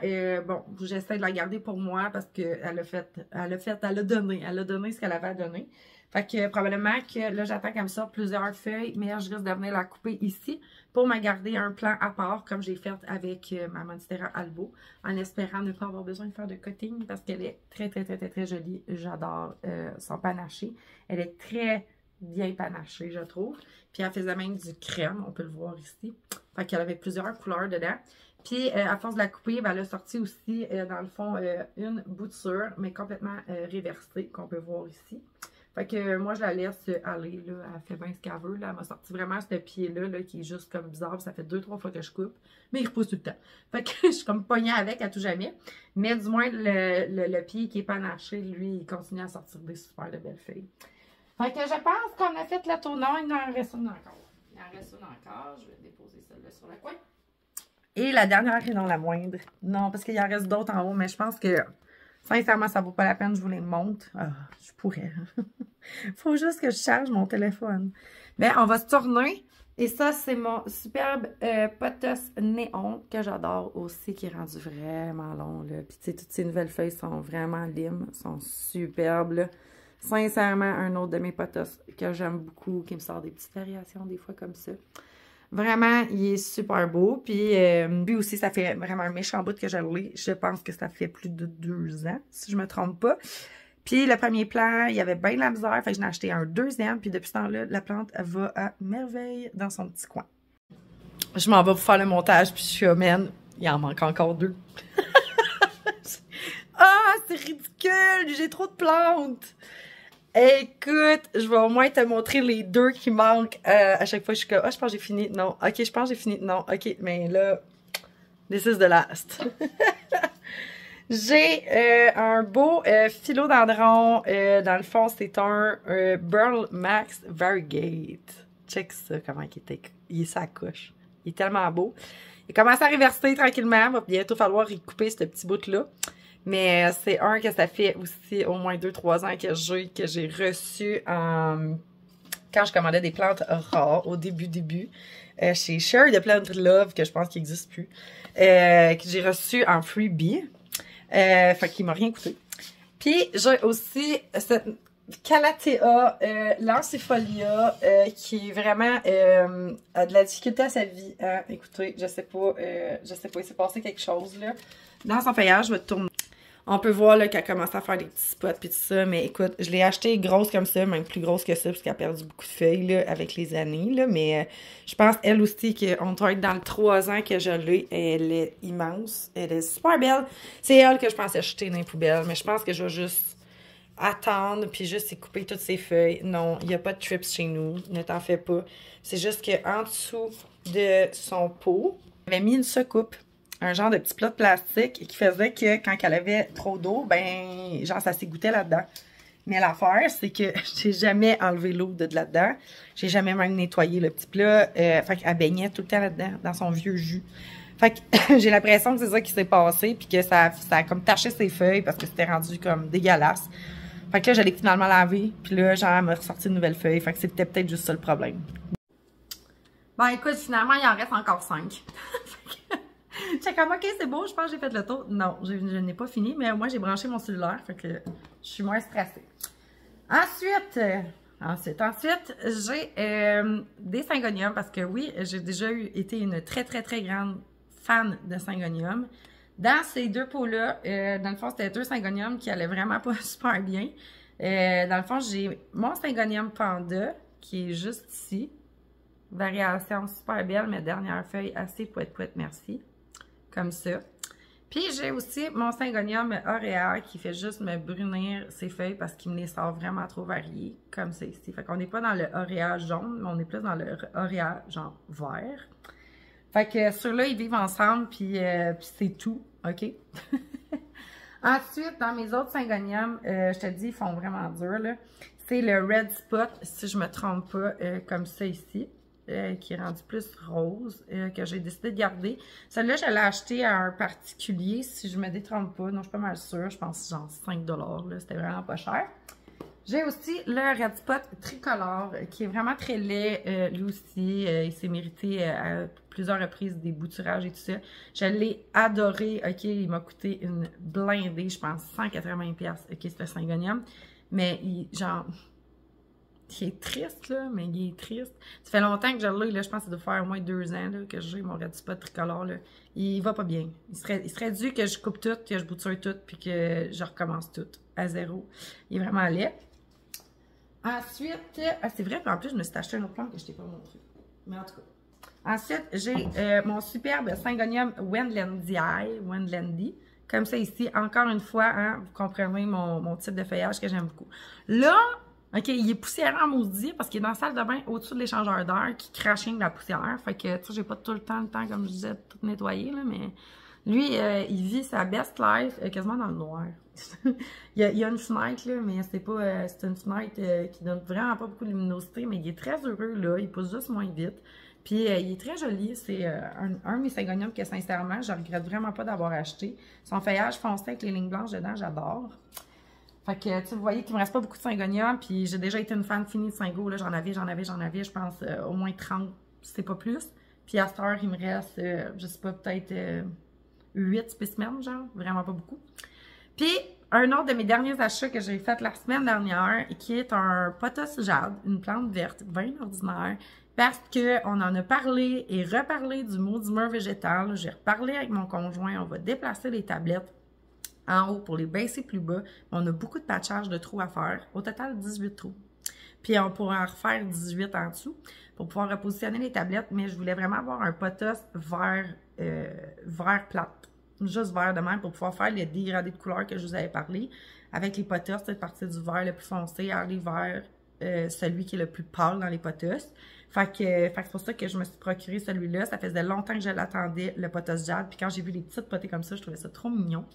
bon, j'essaie de la garder pour moi parce qu'elle a donné ce qu'elle avait à donner. Fait que probablement que là, j'attends qu'elle me sorte plusieurs feuilles, mais je risque de venir la couper ici pour me garder un plan à part, comme j'ai fait avec ma Monstera Albo, en espérant ne pas avoir besoin de faire de cutting parce qu'elle est très, très, très, très, très jolie. J'adore son panaché. Elle est très bien panachée, je trouve. Puis elle faisait même du crème, on peut le voir ici. Fait qu'elle avait plusieurs couleurs dedans. Puis à force de la couper, ben, elle a sorti aussi, dans le fond, une bouture, mais complètement réversée, qu'on peut voir ici. Fait que moi, je la laisse aller, là. Elle fait bien ce qu'elle veut, là. Elle m'a sorti vraiment ce pied-là, là, qui est juste comme bizarre. Ça fait 2-3 fois que je coupe, mais il repousse tout le temps. Fait que je suis comme pognée avec à tout jamais. Mais du moins, le pied qui est panaché, lui, il continue à sortir des super de belles feuilles. Fait que je pense qu'on a fait le tour. Non, il en reste une encore. Il en reste une encore. Je vais déposer celle-là sur le coin. Et la dernière et non la moindre. Non, parce qu'il en reste d'autres en haut, mais je pense que sincèrement, ça vaut pas la peine. Je vous les montre. Ah, je pourrais. Faut juste que je charge mon téléphone. Mais on va se tourner. Et ça, c'est mon superbe pothos néon que j'adore aussi, qui est rendu vraiment long. Là. Puis, tu sais, toutes ces nouvelles feuilles sont vraiment limes, sont superbes. Là. Sincèrement, un autre de mes pothos que j'aime beaucoup, qui me sort des petites variations des fois comme ça. Vraiment, il est super beau. Puis, lui aussi, ça fait vraiment un méchant bout que je l'ai. Je pense que ça fait plus de 2 ans, si je me trompe pas. Puis, le premier plan, il y avait bien de la misère. Fait que j'en ai acheté un deuxième. Puis, depuis ce temps-là, la plante, elle va à merveille dans son petit coin. Je m'en vais pour faire le montage. Puis, je suis man, il en manque encore 2. Ah, c'est ridicule! J'ai trop de plantes! Écoute, je vais au moins te montrer les deux qui manquent. À chaque fois, je suis comme, ah, je pense que j'ai fini. Non, ok, je pense que j'ai fini. Non, ok, mais là, this is the last. J'ai un beau philodendron. Dans le fond, c'est un Burl Max Variegate. Check ça, comment il est sa couche. Il est tellement beau. Il commence à réverser tranquillement. Il va bientôt falloir y couper ce petit bout-là. Mais c'est un que ça fait aussi au moins 2-3 ans que j'ai reçu quand je commandais des plantes rares au début. Chez Share de Plant Love, que je pense qu'il n'existe plus. Que j'ai reçu en freebie. Fait qu'il m'a rien coûté. Puis j'ai aussi cette Calathea lancifolia qui est vraiment a de la difficulté à sa vie. Écoutez, je sais pas, il s'est passé quelque chose là. Dans son feuillage, je vais te tourner. On peut voir là qu'elle commence à faire des petits spots puis tout ça, mais écoute, je l'ai achetée grosse comme ça, même plus grosse que ça, parce qu'elle a perdu beaucoup de feuilles là, avec les années, là, mais je pense elle aussi qu'on doit être dans le 3 ans que je l'ai, elle est immense, elle est super belle. C'est elle que je pensais acheter dans les poubelles, mais je pense que je vais juste attendre puis juste y couper toutes ses feuilles. Non, il n'y a pas de trips chez nous, ne t'en fais pas. C'est juste qu'en dessous de son pot, j'avais mis une secoupe. Un genre de petit plat de plastique qui faisait que quand elle avait trop d'eau, ben, genre, ça s'égouttait là-dedans. Mais l'affaire, c'est que j'ai jamais enlevé l'eau de là-dedans. J'ai jamais même nettoyé le petit plat. Fait qu'elle baignait tout le temps là-dedans, dans son vieux jus. Fait que j'ai l'impression que c'est ça qui s'est passé, puis que ça a comme taché ses feuilles parce que c'était rendu comme dégueulasse. Fait que là, j'allais finalement laver, puis là, genre, elle m'a ressorti une nouvelle feuille. Fait que c'était peut-être juste ça le problème. Bon, écoute, finalement, il en reste encore 5. J'étais comme, ok, c'est beau, je pense que j'ai fait le tour. Non, je n'ai pas fini, mais moi, j'ai branché mon cellulaire, fait que je suis moins stressée. Ensuite, j'ai des syngoniums, parce que oui, j'ai déjà été une très, très, très grande fan de syngoniums. Dans ces deux pots-là, dans le fond, c'était 2 syngoniums qui allaient vraiment pas super bien. Dans le fond, j'ai mon syngonium panda, qui est juste ici. Variation super belle, mais dernière feuille assez poète-poète, merci. Comme ça. Puis j'ai aussi mon syngonium auréa qui fait juste me brunir ses feuilles parce qu'il me les sort vraiment trop variés, comme ça ici. Fait qu'on n'est pas dans le auréa jaune, mais on est plus dans le auréa genre vert. Fait que ceux-là, ils vivent ensemble, puis c'est tout, OK? Ensuite, dans mes autres syngoniums, je te dis, ils font vraiment dur, là. C'est le Red Spot, si je me trompe pas, comme ça ici. Qui est rendu plus rose, que j'ai décidé de garder. Celui-là, je l'ai acheté à un particulier, si je me détrompe pas. Non, je suis pas mal sûre. Je pense genre 5 $. C'était vraiment pas cher. J'ai aussi le Red Spot tricolore, qui est vraiment très laid, lui aussi. Il s'est mérité à plusieurs reprises des bouturages et tout ça. Je l'ai adoré. OK, il m'a coûté une blindée, je pense, 180$. OK, c'est le syngonium. Mais genre... Il est triste, là, mais il est triste. Ça fait longtemps que je l'ai, là, je pense que ça doit faire au moins 2 ans là, que j'ai mon Red Spot tricolore. Là. Il va pas bien. Il serait dû que je coupe tout, que je bouture tout, puis que je recommence tout à zéro. Il est vraiment laid. Ensuite, c'est vrai, puis en plus, je me suis acheté un autre plante que je t'ai pas montré. Mais en tout cas. Ensuite, j'ai mon superbe syngonium Wendlandy. Comme ça ici, encore une fois, hein, vous comprenez mon type de feuillage que j'aime beaucoup. Là, OK, il est poussiéreux en maudit parce qu'il est dans la salle de bain au-dessus de l'échangeur d'air qui craching de la poussière. Fait que, tu sais, j'ai pas tout le temps, comme je disais, de tout nettoyer, là, mais lui, il vit sa best life quasiment dans le noir. il y a une fenêtre, là, mais c'est pas, c'est une fenêtre qui donne vraiment pas beaucoup de luminosité, mais il est très heureux, là. Il pousse juste moins vite. Puis, il est très joli. C'est un de mes syngoniums que, sincèrement, je regrette vraiment pas d'avoir acheté. Son feuillage foncé avec les lignes blanches dedans, j'adore. Fait que, tu sais, vous voyez qu'il me reste pas beaucoup de syngoniums, puis j'ai déjà été une fan finie de syngo, là, j'en avais, je pense, au moins 30, si c'est pas plus. Puis à cette heure, il me reste, je sais pas, peut-être 8 spécimens, genre, vraiment pas beaucoup. Puis, un autre de mes derniers achats que j'ai fait la semaine dernière, qui est un pothos jade, une plante verte, bien ordinaire, parce qu'on en a parlé et reparlé du maudit mur végétal. J'ai reparlé avec mon conjoint, on va déplacer les tablettes en haut pour les baisser plus bas. On a beaucoup de patchage de trous à faire. Au total, 18 trous. Puis on pourra en refaire 18 en dessous pour pouvoir repositionner les tablettes. Mais je voulais vraiment avoir un pothos vert plate. juste vert de même pour pouvoir faire le dégradé de couleur que je vous avais parlé. Avec les potos, c'est partir du vert le plus foncé à aller vers celui qui est le plus pâle dans les potos. Fait que c'est pour ça que je me suis procuré celui-là. Ça faisait longtemps que je l'attendais, le potos jade. Puis quand j'ai vu les petites potées comme ça, je trouvais ça trop mignon.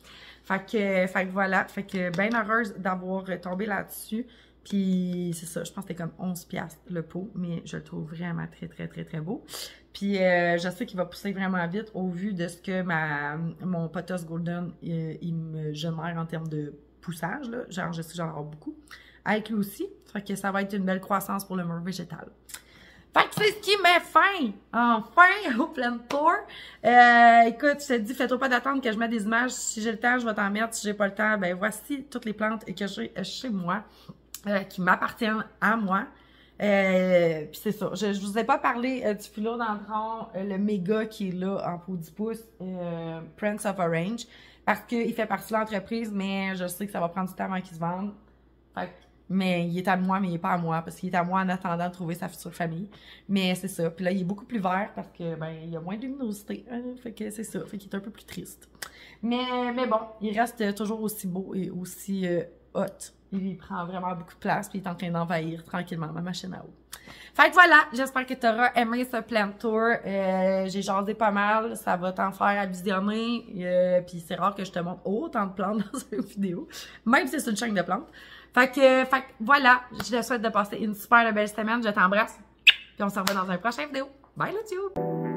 Fait que voilà. Fait que bien heureuse d'avoir tombé là-dessus. Puis c'est ça, je pense que c'était comme 11$ le pot. Mais je le trouve vraiment très, très, très, très beau. Puis je sais qu'il va pousser vraiment vite au vu de ce que mon potos golden, il me génère en termes de poussage. Là. Genre, je sais que j'en aurai beaucoup. Avec lui aussi. Fait que ça va être une belle croissance pour le mur végétal. Fait que c'est ce qui met fin, enfin, au Plant Tour. Écoute, je te dis, fais-toi pas d'attendre que je mette des images. Si j'ai le temps, je vais t'en mettre. Si j'ai pas le temps, ben voici toutes les plantes que j'ai chez moi, qui m'appartiennent à moi. Puis c'est ça. Je vous ai pas parlé du philodendron, le méga qui est là en pot 10 pouces, Prince of Orange, parce qu'il fait partie de l'entreprise, mais je sais que ça va prendre du temps avant qu'il se vende. Fait que, mais il est à moi, mais il n'est pas à moi, parce qu'il est à moi en attendant de trouver sa future famille. Mais c'est ça. Puis là, il est beaucoup plus vert parce que ben il y a moins de luminosité. Fait que c'est ça. Fait qu'il est un peu plus triste. Mais bon, il reste toujours aussi beau et aussi hot. Il prend vraiment beaucoup de place, puis il est en train d'envahir tranquillement ma machine à eau. Fait que voilà, j'espère que tu auras aimé ce Plant Tour. J'ai jasé pas mal, ça va t'en faire à visionner. Puis c'est rare que je te montre autant de plantes dans une vidéo, même si c'est une chaîne de plantes. Fait que voilà, je te souhaite de passer une super belle semaine. Je t'embrasse. Puis on se revoit dans un prochain vidéo. Bye YouTube!